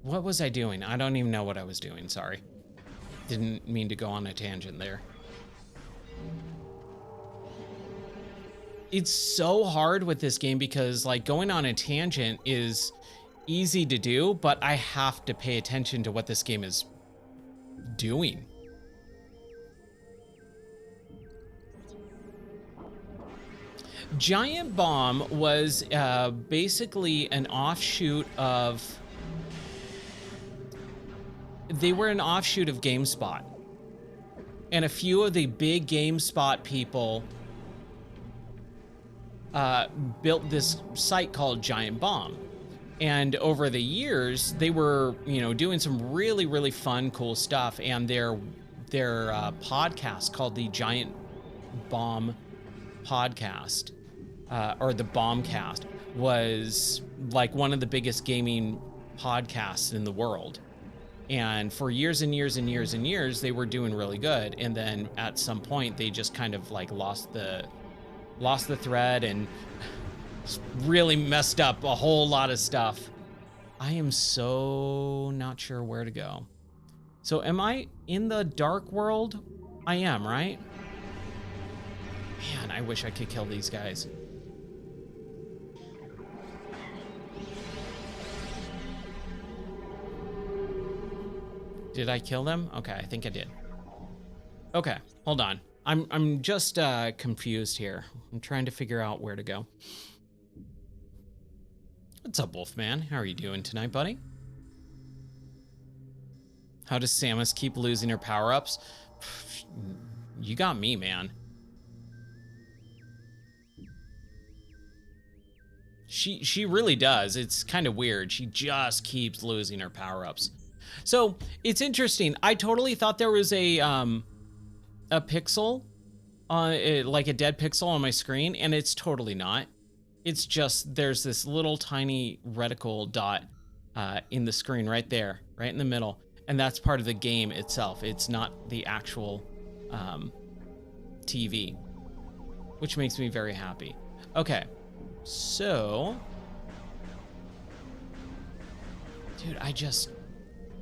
What was I doing? I don't even know what I was doing. Sorry. Didn't mean to go on a tangent there. It's so hard with this game because, like, going on a tangent is easy to do, but I have to pay attention to what this game is doing. Giant Bomb was basically an offshoot of... They were an offshoot of GameSpot. And a few of the big GameSpot people built this site called Giant Bomb. And over the years, they were, you know, doing some really, really fun, cool stuff. And their podcast called the Giant Bomb Podcast, or the Bombcast, was like one of the biggest gaming podcasts in the world. And for years and years and years and years, they were doing really good. And then at some point, they just kind of like lost the thread and really messed up a whole lot of stuff. I am so not sure where to go. So am I in the dark world? I am, right? Man, I wish I could kill these guys. Did I kill them? Okay, I think I did. Okay, hold on. I'm just confused here. I'm trying to figure out where to go. What's up, Wolfman? How are you doing tonight, buddy? How does Samus keep losing her power-ups? You got me, man. She really does. It's kind of weird. She just keeps losing her power-ups. So it's interesting. I totally thought there was a pixel, like a dead pixel on my screen, and it's totally not. It's just there's this little tiny reticle dot in the screen right there, right in the middle, and that's part of the game itself. It's not the actual TV, which makes me very happy. Okay, so, dude,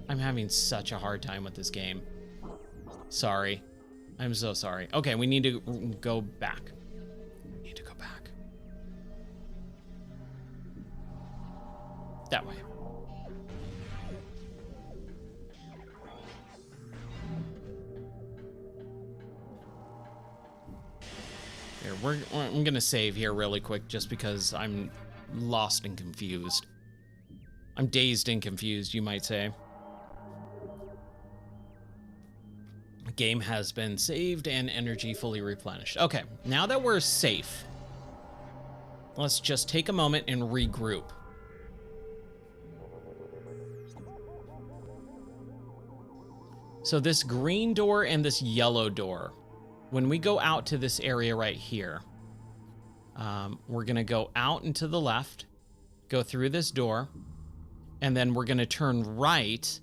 I'm having such a hard time with this game. Sorry. I'm so sorry. Okay, we need to go back. We need to go back. That way. Here, I'm gonna save here really quick just because I'm lost and confused. I'm dazed and confused, you might say. Game has been saved and energy fully replenished. Okay, now that we're safe, let's just take a moment and regroup. So this green door and this yellow door, when we go out to this area right here, we're gonna go out and to the left, go through this door, and then we're gonna turn right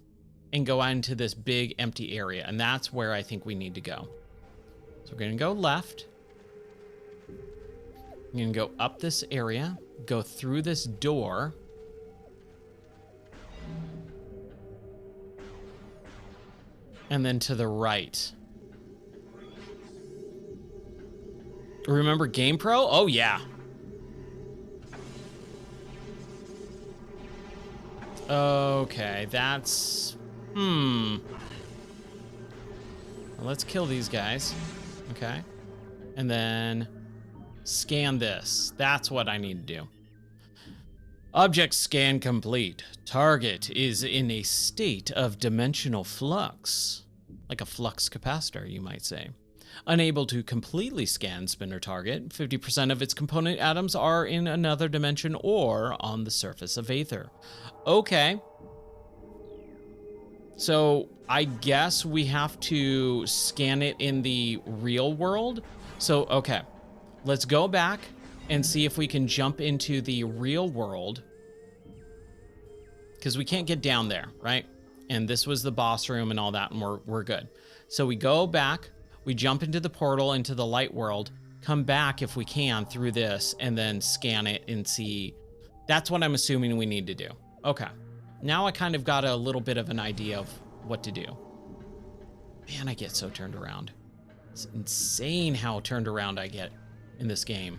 and go out into this big empty area. And that's where I think we need to go. So we're gonna go left. We're gonna go up this area, go through this door. And then to the right. Remember GamePro? Oh, yeah. Okay, that's... Well, let's kill these guys. Okay. And then scan this. That's what I need to do. Object scan complete. Target is in a state of dimensional flux. Like a flux capacitor, you might say. Unable to completely scan spinner target, 50% of its component atoms are in another dimension or on the surface of Aether. Okay. So I guess we have to scan it in the real world. So, okay. Let's go back and see if we can jump into the real world. Because we can't get down there, right? And this was the boss room and all that, and we're good. So we go back. We jump into the portal, into the light world, come back if we can through this, and then scan it and see. That's what I'm assuming we need to do. Okay. Now I kind of got a little bit of an idea of what to do. Man, I get so turned around. It's insane how turned around I get in this game.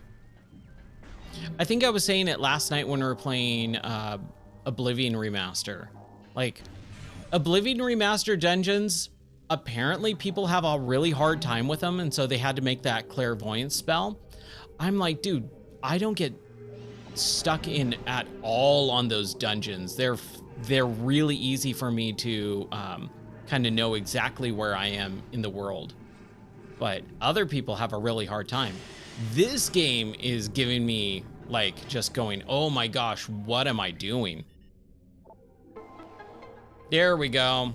I think I was saying it last night when we were playing Oblivion Remaster. Like, Oblivion Remaster dungeons, apparently people have a really hard time with them, and so they had to make that clairvoyance spell. I'm like, dude, I don't get stuck in at all on those dungeons. They're really easy for me to kind of know exactly where I am in the world. But other people have a really hard time. This game is giving me, like, just going, oh my gosh, what am I doing? There we go.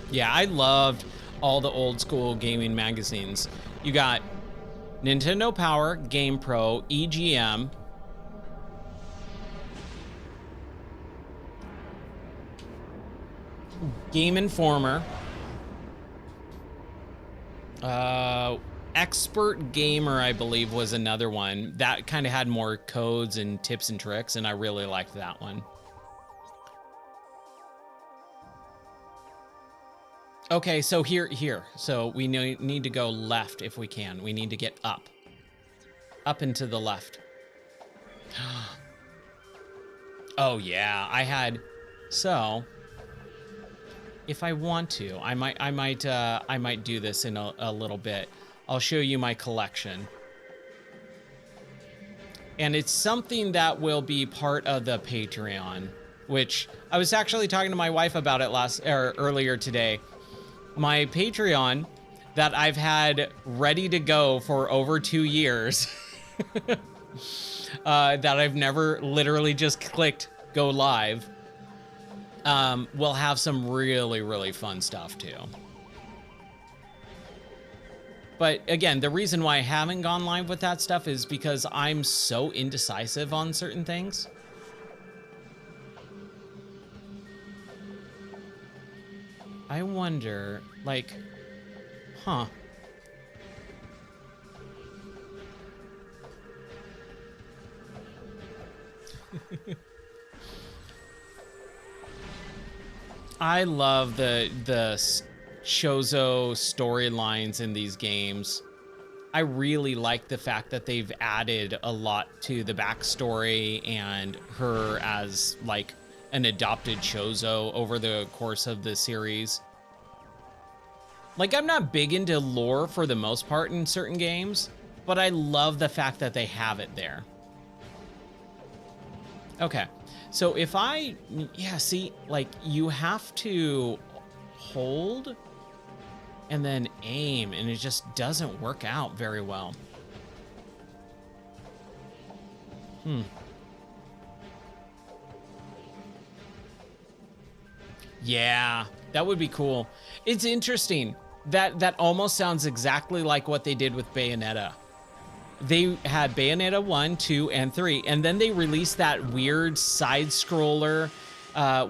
Yeah, I loved all the old school gaming magazines. You got Nintendo Power, GamePro, EGM. Game Informer. Expert Gamer, I believe, was another one. That kind of had more codes and tips and tricks, and I really liked that one. Okay, so here. So we need to go left if we can. We need to get up. Up and to the left. Oh yeah, I had... So, if I want to, I might do this in a little bit. I'll show you my collection. And it's something that will be part of the Patreon, which I was actually talking to my wife about it earlier today. My Patreon that I've had ready to go for over 2 years, that I've never literally just clicked go live, will have some really, really fun stuff too. But again, the reason why I haven't gone live with that stuff is because I'm so indecisive on certain things. I wonder, like, huh. I love the Chozo storylines in these games. I really like the fact that they've added a lot to the backstory and her as like an adopted Chozo over the course of the series. Like, I'm not big into lore for the most part in certain games, but I love the fact that they have it there. Okay, so if yeah, see, like, you have to hold and then aim, and it just doesn't work out very well. Yeah, that would be cool. It's interesting. That almost sounds exactly like what they did with Bayonetta. They had Bayonetta 1, 2, and 3, and then they released that weird side scroller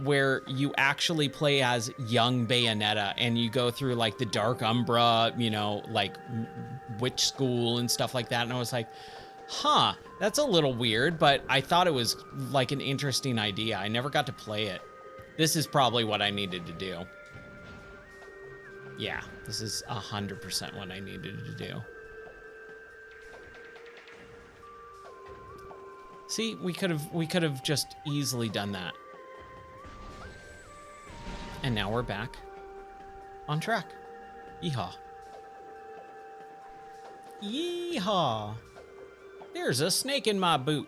where you actually play as young Bayonetta, and you go through like the Dark Umbra, you know, like witch school and stuff like that. And I was like, huh, that's a little weird, but I thought it was like an interesting idea. I never got to play it. This is probably what I needed to do. Yeah, this is 100% what I needed to do. See, we could have just easily done that. And now we're back on track. Yeehaw. Yeehaw. There's a snake in my boot.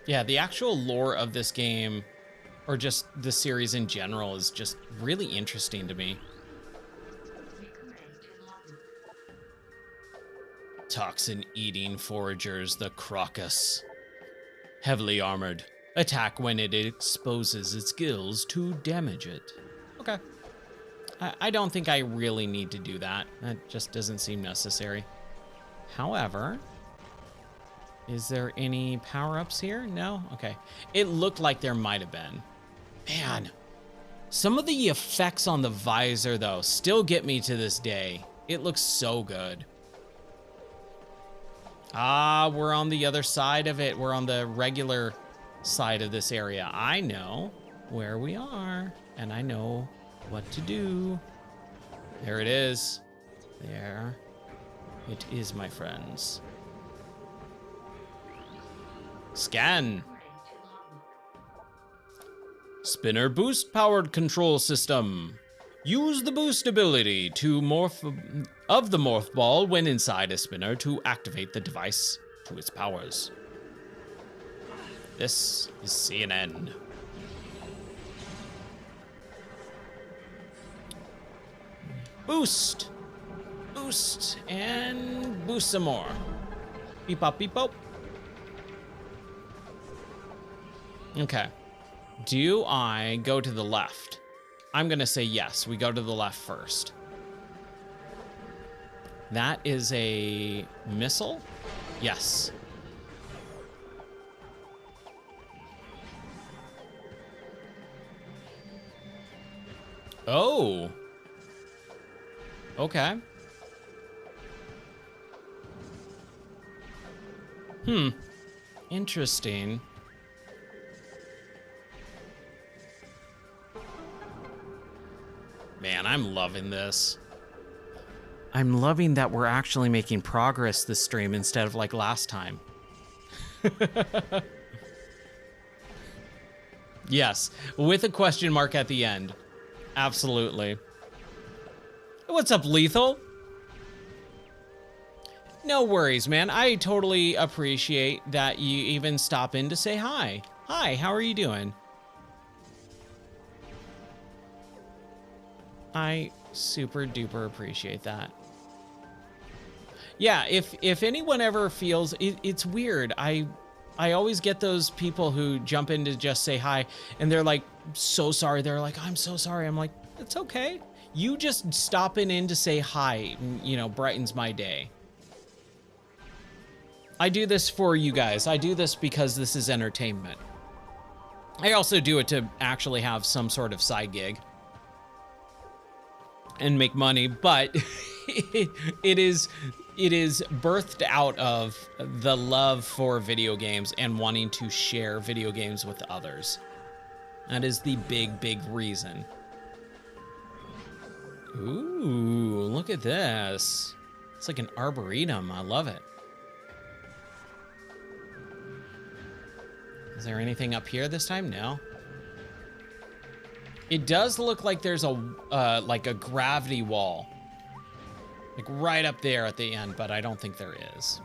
Yeah, the actual lore of this game, or just the series in general, is just really interesting to me. Toxin-eating foragers, the Crocus. Heavily armored. Attack when it exposes its gills to damage it. Okay. I don't think I really need to do that. That just doesn't seem necessary. However, is there any power-ups here? No? Okay. It looked like there might have been. Man. Some of the effects on the visor, though, still get me to this day. It looks so good. Ah, we're on the other side of it. We're on the regular side of this area. I know where we are, and I know what to do. There it is. There it is, my friends. Scan. Spinner boost powered control system. Use the boost ability to of the morph ball when inside a spinner to activate the device to its powers. This is CNN. Boost. Boost. And boost some more. Beep pop, beep pop. Okay. Do I go to the left? I'm gonna say yes. We go to the left first. That is a missile? Yes. Oh. Okay. Interesting. Man, I'm loving this. I'm loving that we're actually making progress this stream instead of like last time. Yes, with a question mark at the end. Absolutely. What's up, Lethal? No worries, man. I totally appreciate that you even stop in to say hi. Hi, how are you doing? I super duper appreciate that. Yeah, if anyone ever feels it's weird, I always get those people who jump in to just say hi and they're like so sorry. They're like, I'm so sorry. I'm like, it's okay. You just stopping in to say hi, you know, brightens my day. I do this for you guys. I do this because this is entertainment. I also do it to actually have some sort of side gig and make money, but it is birthed out of the love for video games and wanting to share video games with others. That is the big reason. Ooh, look at this. It's like an arboretum. I love it. Is there anything up here this time? No. It does look like there's a like a gravity wall, like right up there at the end, but I don't think there is.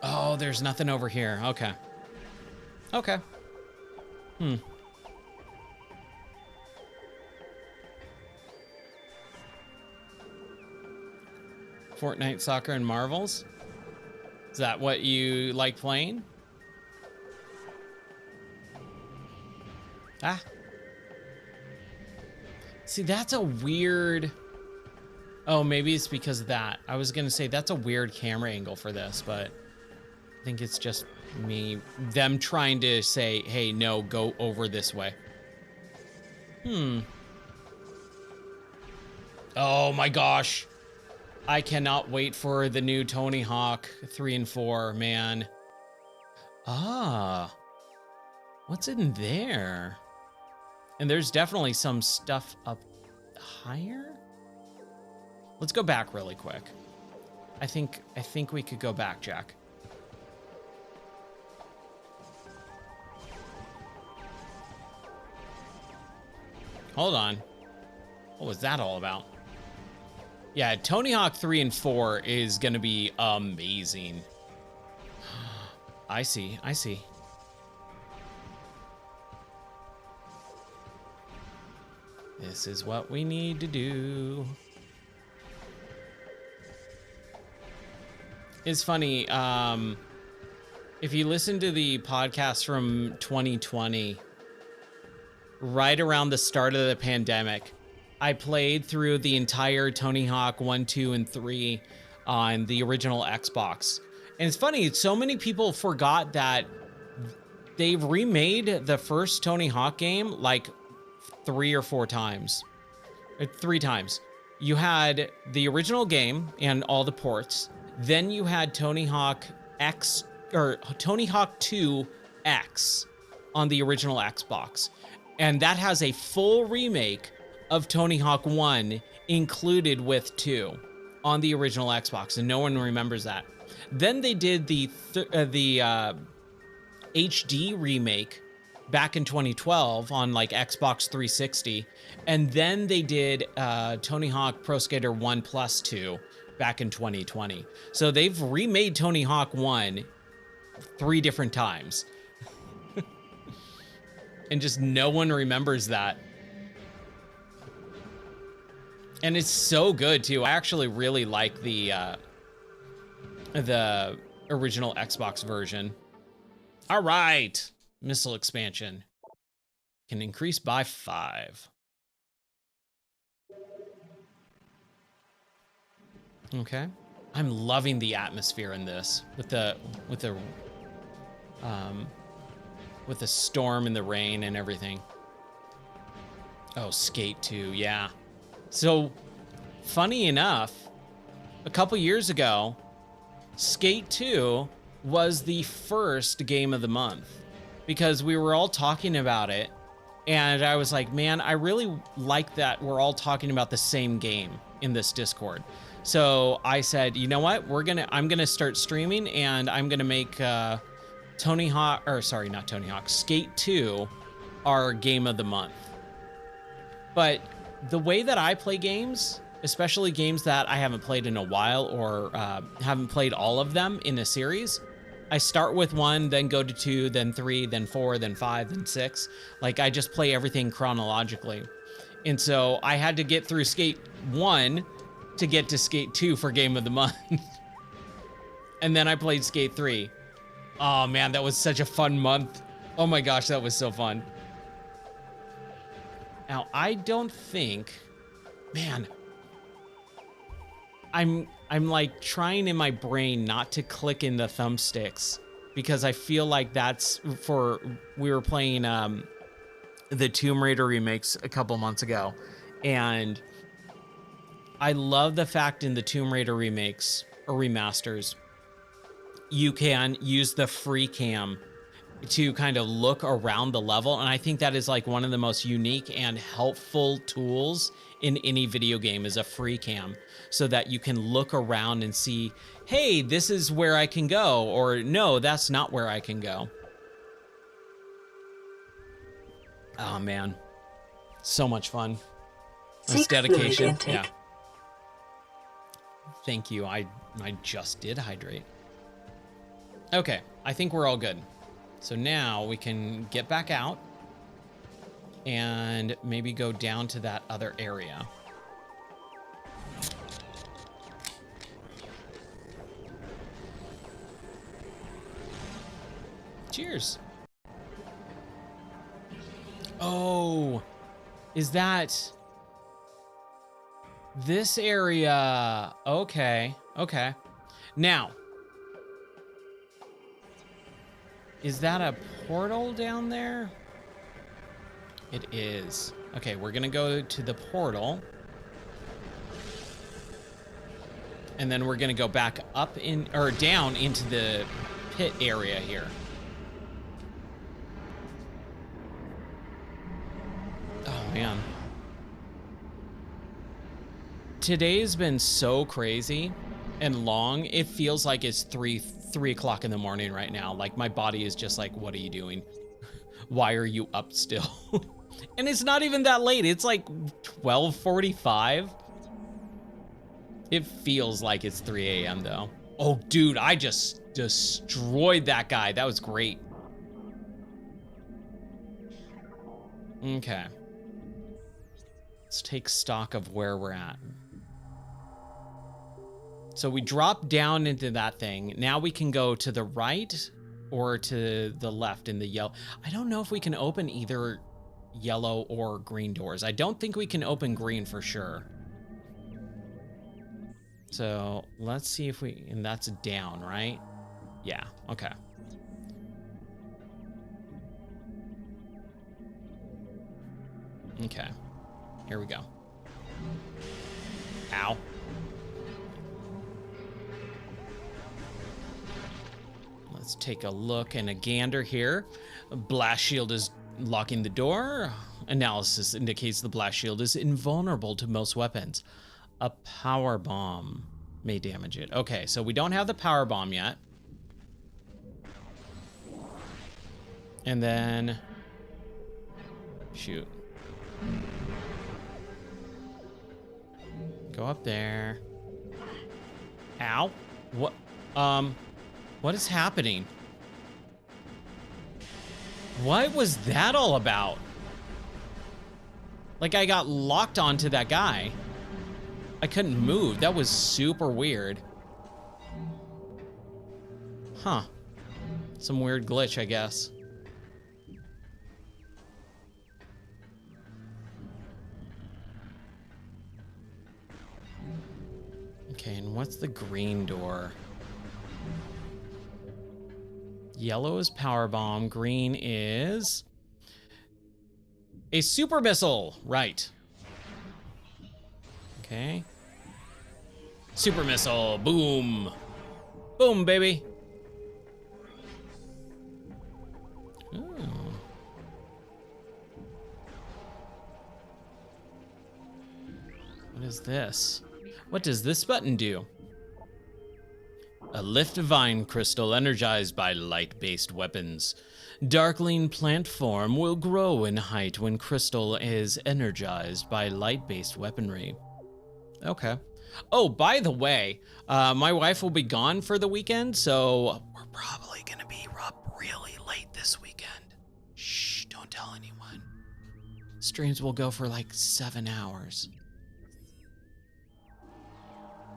Oh, there's nothing over here. Okay. Okay. Fortnite, soccer, and Marvels. Is that what you like playing? Ah. See, that's a weird Oh, maybe it's because of that. I was gonna say that's a weird camera angle for this, but I think it's just them trying to say, hey, no, go over this way. Oh my gosh. I cannot wait for the new Tony Hawk 3 and 4, man. Ah, what's in there? And there's definitely some stuff up higher. Let's go back really quick. I think we could go back, Jack. Hold on. What was that all about? Yeah, Tony Hawk 3 and 4 is gonna be amazing. I see. This is what we need to do. It's funny, if you listen to the podcast from 2020, right around the start of the pandemic, I played through the entire Tony Hawk 1, 2, and 3 on the original Xbox. And it's funny, so many people forgot that they've remade the first Tony Hawk game like 3 or 4 times. 3 times. You had the original game and all the ports. Then you had Tony Hawk X, or Tony Hawk 2 X on the original Xbox. And that has a full remake of Tony Hawk 1 included with 2 on the original Xbox, and no one remembers that. Then they did the HD remake back in 2012 on like Xbox 360, and then they did Tony Hawk Pro Skater 1 plus 2 back in 2020. So they've remade Tony Hawk 1 3 different times. And just no one remembers that. And it's so good too. I actually really like the original Xbox version. All right, missile expansion can increase by 5. Okay, I'm loving the atmosphere in this with the storm and the rain and everything. Oh, Skate 2, yeah. So, funny enough, a couple years ago, Skate 2 was the first game of the month because we were all talking about it, and I was like, man, I really like that we're all talking about the same game in this Discord. So I said, you know what? I'm gonna start streaming, and I'm gonna make Skate 2 our game of the month. But the way that I play games, especially games that I haven't played in a while or haven't played all of them in a series, I start with 1, then go to 2, then 3, then 4, then 5, then 6. Like, I just play everything chronologically. And so I had to get through Skate 1 to get to Skate 2 for Game of the Month. And then I played Skate 3. Oh man, that was such a fun month. Oh my gosh, that was so fun. Now, I don't think, man, I'm like trying in my brain not to click in the thumbsticks because I feel like that's we were playing the Tomb Raider remakes a couple months ago, and I love the fact in the Tomb Raider remakes or remasters, you can use the free cam to kind of look around the level. And I think that is like one of the most unique and helpful tools in any video game is a free cam, so that you can look around and see, hey, this is where I can go, or no, that's not where I can go. Oh man, so much fun. That's dedication. Yeah. Thank you. I just did hydrate. Okay, I think we're all good. So now we can get back out and maybe go down to that other area. Cheers. Oh, is that This area. Okay. Okay. Now, is that a portal down there? It is. Okay, we're gonna go to the portal. And then we're gonna go back up in, or down into the pit area here. Oh man. Today's been so crazy and long. It feels like it's 3 o'clock in the morning right now. Like my body is just like, what are you doing? Why are you up still? And it's not even that late. It's like 12:45. It feels like it's 3 a.m. though. Oh, dude, I just destroyed that guy. That was great. Okay. Let's take stock of where we're at. So we drop down into that thing. Now we can go to the right or to the left in the yellow. I don't know if we can open either yellow or green doors. I don't think we can open green for sure. So let's see if we, and that's down, right? Yeah, okay. Okay, here we go. Ow. Let's take a look and a gander here. Blast shield is locking the door. Analysis indicates the blast shield is invulnerable to most weapons. A power bomb may damage it. Okay, so we don't have the power bomb yet. And then, shoot. Go up there. Ow. What is happening? What was that all about? Like I got locked onto that guy. I couldn't move. That was super weird. Huh. Some weird glitch, I guess. Okay, and what's the green door? Yellow is power bomb. Green is a super missile. Right. Okay. Super missile. Boom. Boom, baby. Ooh. What is this? What does this button do? A lift vine crystal energized by light-based weapons. Darkling plant form will grow in height when crystal is energized by light-based weaponry. Okay. Oh, by the way, my wife will be gone for the weekend, so we're probably gonna be up really late this weekend. Shh, don't tell anyone. Streams will go for like 7 hours.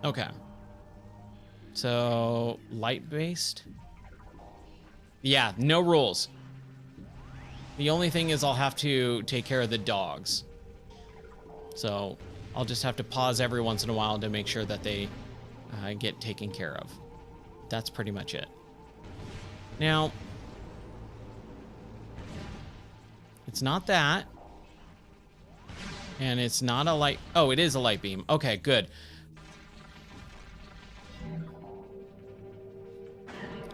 Okay. So, light-based? Yeah, no rules. The only thing is I'll have to take care of the dogs. So, I'll just have to pause every once in a while to make sure that they get taken care of. That's pretty much it. Now, it's not that. And it's not a light. Oh, it is a light beam. Okay, good.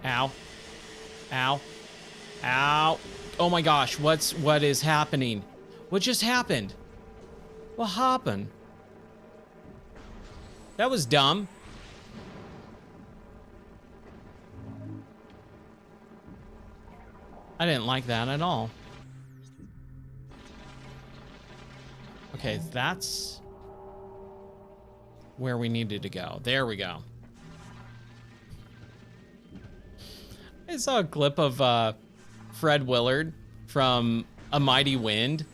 Ow. Ow. Ow. Oh my gosh, what is happening? What just happened? What happened? That was dumb. I didn't like that at all. Okay, that's where we needed to go. There we go. I saw a clip of Fred Willard from A Mighty Wind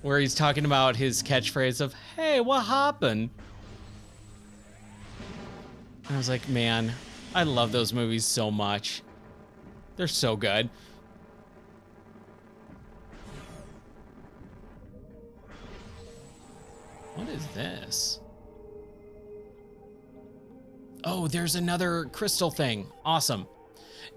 where he's talking about his catchphrase of, "Hey, what happened?" And I was like, man, I love those movies so much. They're so good. What is this? Oh, there's another crystal thing. Awesome.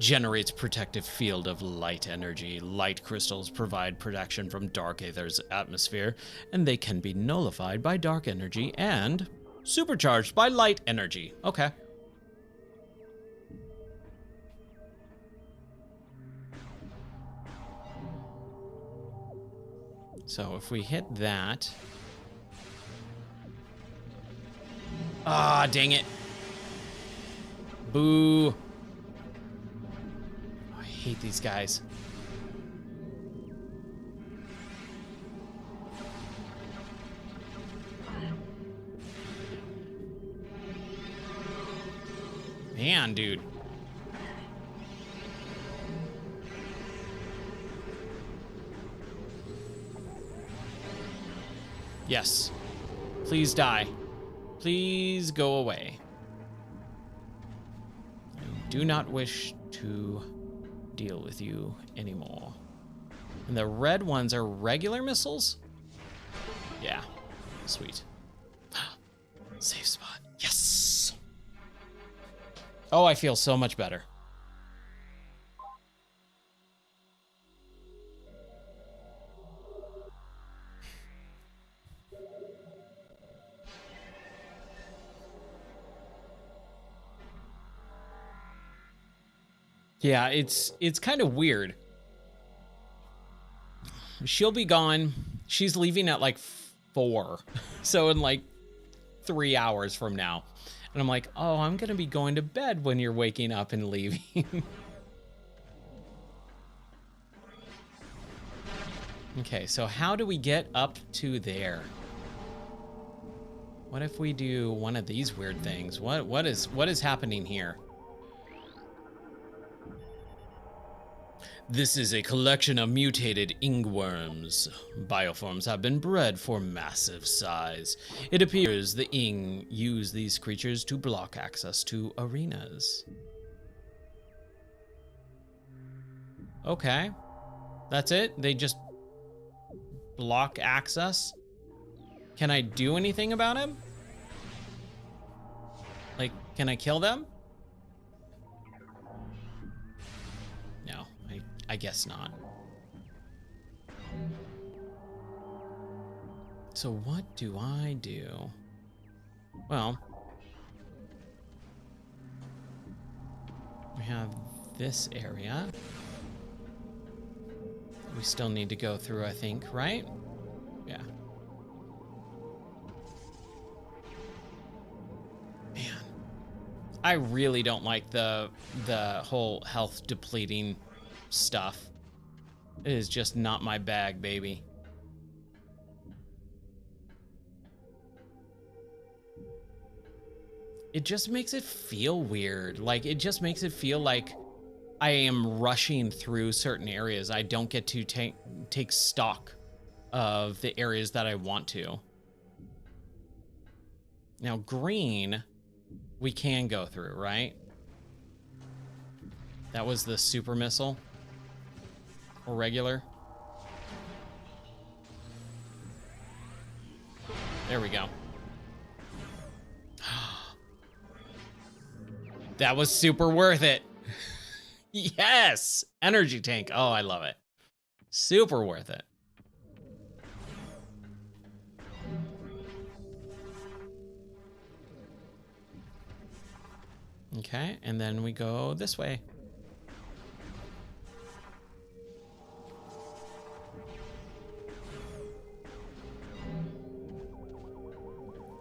Generates protective field of light energy. Light crystals provide protection from dark aether's atmosphere, and they can be nullified by dark energy and supercharged by light energy. Okay. So if we hit that... Ah, dang it. Boo. I hate these guys. Man, dude. Yes. Please die. Please go away. I do not wish to deal with you anymore. And the red ones are regular missiles? Yeah. Sweet. Safe spot. Yes! Oh, I feel so much better. Yeah, it's kind of weird. She'll be gone. She's leaving at like 4. So in like 3 hours from now. And I'm like, oh, I'm gonna be going to bed when you're waking up and leaving. Okay, so how do we get up to there? What if we do one of these weird things? What is happening here? This is a collection of mutated ingworms. Bioforms have been bred for massive size. It appears the ing use these creatures to block access to arenas. Okay. That's it? They just block access? Can I do anything about him? Like, can I kill them? No, I guess not. So what do I do? Well, we have this area. We still need to go through, I think, right? Yeah. Man, I really don't like the whole health depleting stuff. It is just not my bag, baby. It just makes it feel weird. Like, it just makes it feel like I am rushing through certain areas. I don't get to take stock of the areas that I want to. Now, green, we can go through, right? That was the super missile. Or regular. There we go. That was super worth it. Yes! Energy tank. Oh, I love it. Super worth it. Okay, and then we go this way.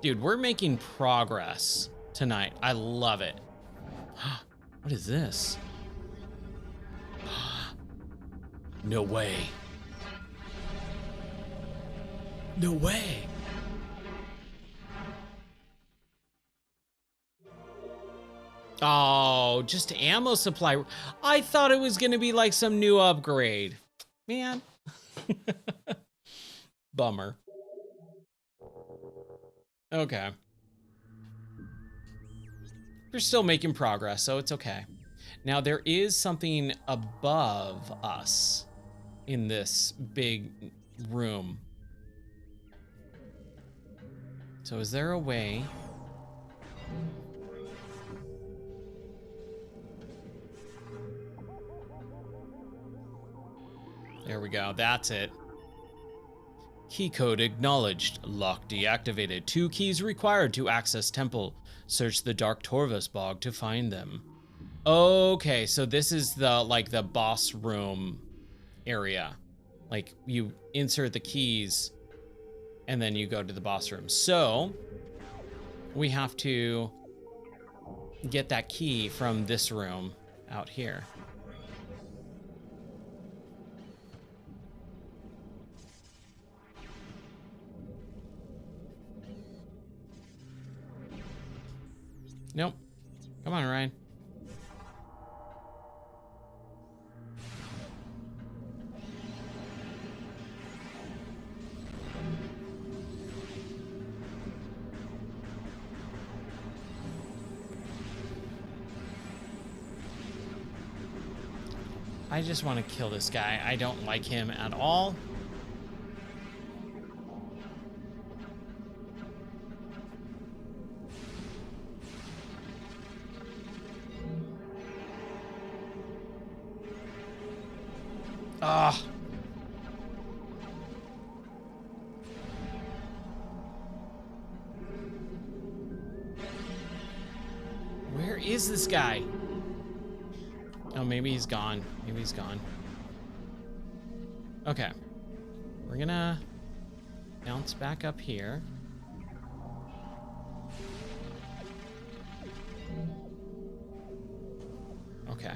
Dude, we're making progress tonight. I love it. What is this? No way. No way. Oh, just ammo supply. I thought it was going to be like some new upgrade. Man. Bummer. Okay. We're still making progress, so it's okay. Now, there is something above us in this big room. So is there a way There we go. That's it. Key code acknowledged. Lock deactivated. 2 keys required to access temple. Search the Dark Torvus bog to find them. Okay, so this is the like the boss room area. Like you insert the keys and then you go to the boss room. So we have to get that key from this room out here. Nope. Come on, Ryan. I just want to kill this guy. I don't like him at all. Ah. Where is this guy? Oh, maybe he's gone. Maybe he's gone. Okay. We're gonna bounce back up here. Okay.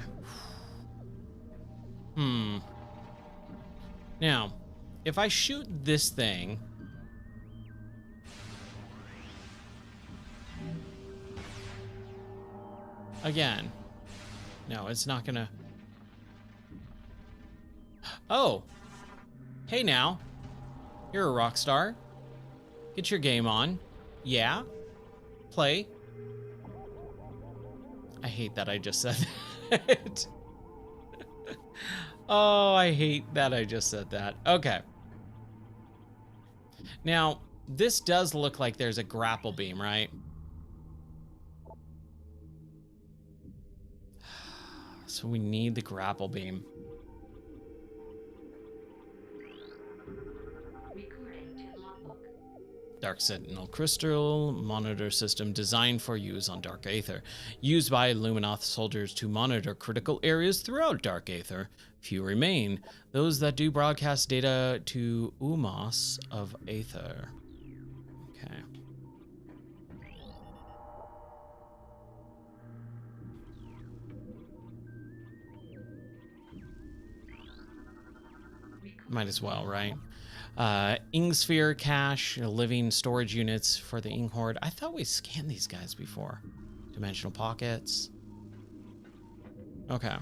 Now, if I shoot this thing, again, no, it's not gonna. Oh, hey now, you're a rock star. Get your game on. Yeah, play. I hate that I just said that. Oh, I hate that I just said that. Okay. Now, this does look like there's a grapple beam, right? So we need the grapple beam. Dark Sentinel Crystal monitor system designed for use on Dark Aether. Used by Luminoth soldiers to monitor critical areas throughout Dark Aether. Few remain. Those that do broadcast data to Umos of Aether. Okay. Might as well, right? Ingsphere cache, living storage units for the Ing Horde. I thought we scanned these guys before. Dimensional pockets. Okay.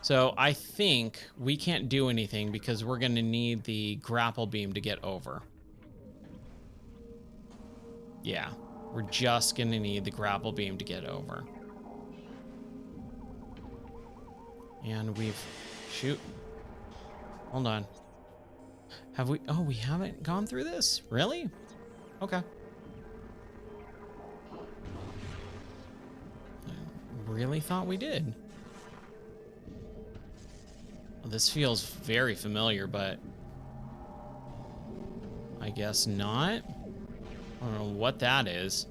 So I think we can't do anything because we're going to need the grapple beam to get over. Yeah, we're just going to need the grapple beam to get over. And we've... Shoot. Hold on. Have we... Oh, we haven't gone through this? Really? Okay. I really thought we did. Well, this feels very familiar, but... I guess not. I don't know what that is.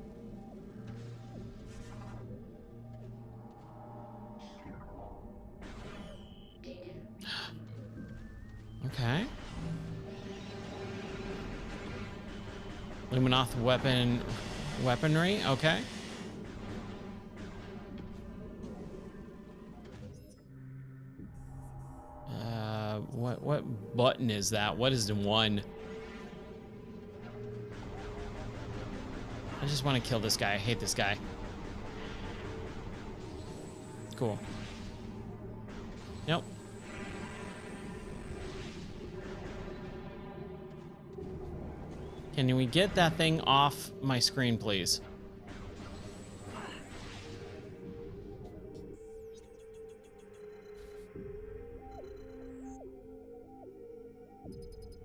Okay. Luminoth weaponry, okay. What button is that? What is the one? I just want to kill this guy. I hate this guy. Cool. Nope. Can we get that thing off my screen, please?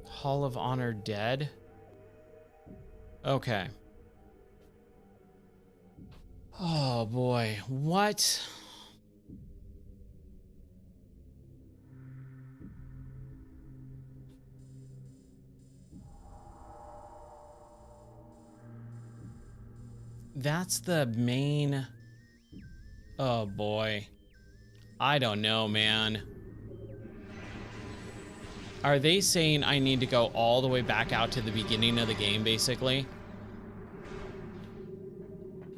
Hall of Honor dead? Okay. Oh boy, what? that's the main... Oh boy. I don't know, man. Are they saying I need to go all the way back out to the beginning of the game, basically?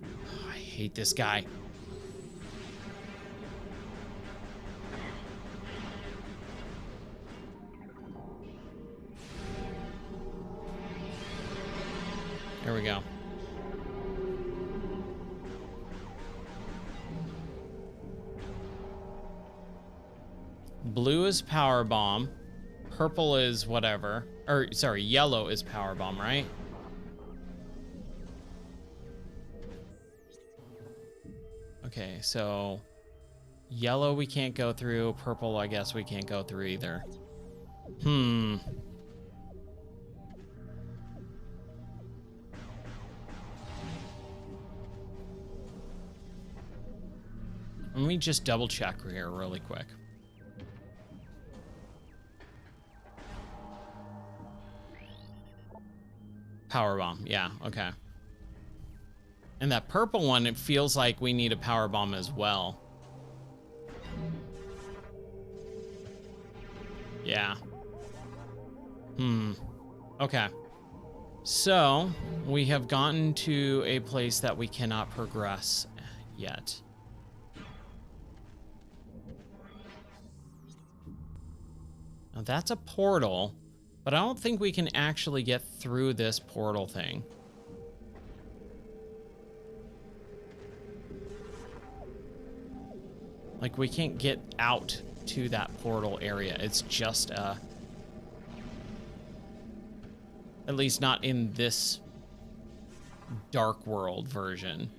Oh, I hate this guy. There we go. Blue is power bomb. Purple is whatever. Or, sorry, yellow is power bomb, right? Okay, so yellow we can't go through. Purple, I guess we can't go through either. Let me just double check here really quick. Power bomb, yeah, okay. And that purple one, it feels like we need a power bomb as well. Yeah. Okay. So, we have gotten to a place that we cannot progress yet. Now that's a portal, but I don't think we can actually get through this portal thing. Like, we can't get out to that portal area. It's just at least not in this Dark World version.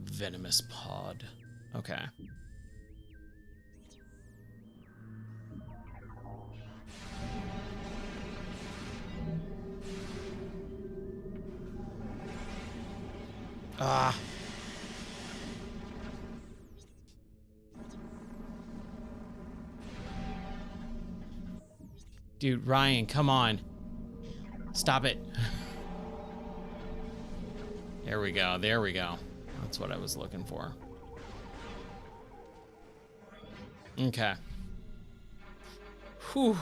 Venomous pod. Okay. Ah. Dude, Ryan, come on. Stop it. There we go. There we go. That's what I was looking for. Okay. Whew.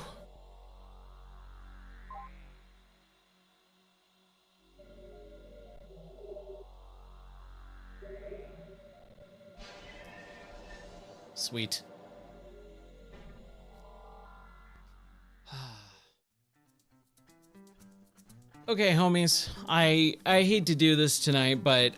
Sweet. Okay, homies, I hate to do this tonight, but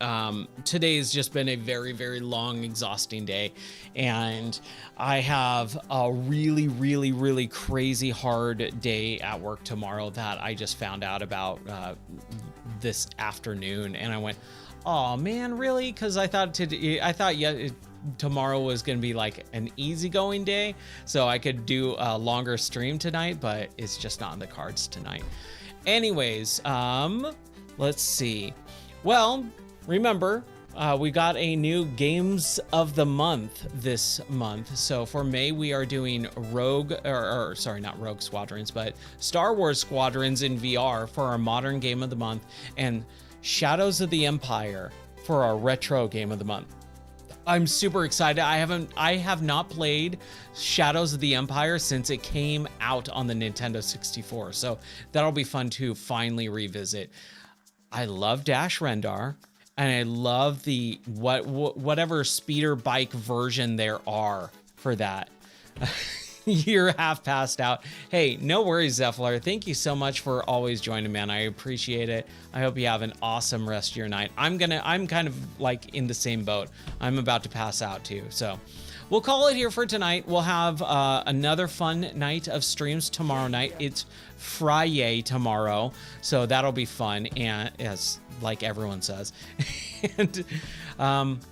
today's just been a very, very long, exhausting day, and I have a really, really, really crazy hard day at work tomorrow that I just found out about this afternoon, and I went, oh man, really? Because I thought tomorrow was going to be like an easygoing day, so I could do a longer stream tonight, but it's just not in the cards tonight. Anyways, let's see. Well, remember, we got a new Games of the Month this month. So for May, we are doing sorry, not Rogue Squadrons, but Star Wars Squadrons in VR for our modern Game of the Month, and Shadows of the Empire for our retro Game of the Month. I'm super excited. I have not played Shadows of the Empire since it came out on the Nintendo 64. So that'll be fun to finally revisit. I love Dash Rendar, and I love the whatever speeder bike version there are for that. You're half passed out. Hey, no worries, Zephyr. Thank you so much for always joining, man. I appreciate it. I hope you have an awesome rest of your night. I'm kind of like in the same boat. I'm about to pass out too. So we'll call it here for tonight. We'll have another fun night of streams tomorrow night. It's Friday tomorrow, so that'll be fun, and as like everyone says. And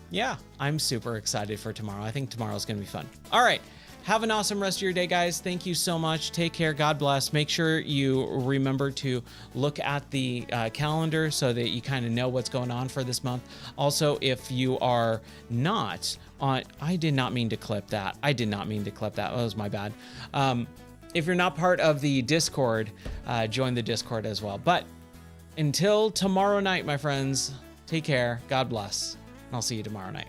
yeah, I'm super excited for tomorrow. I think tomorrow's gonna be fun. All right. Have an awesome rest of your day, guys. Thank you so much. Take care. God bless. Make sure you remember to look at the calendar so that you kind of know what's going on for this month. Also, if you are not on, I did not mean to clip that. That was my bad. If you're not part of the Discord, join the Discord as well. But until tomorrow night, my friends, take care. God bless. I'll see you tomorrow night.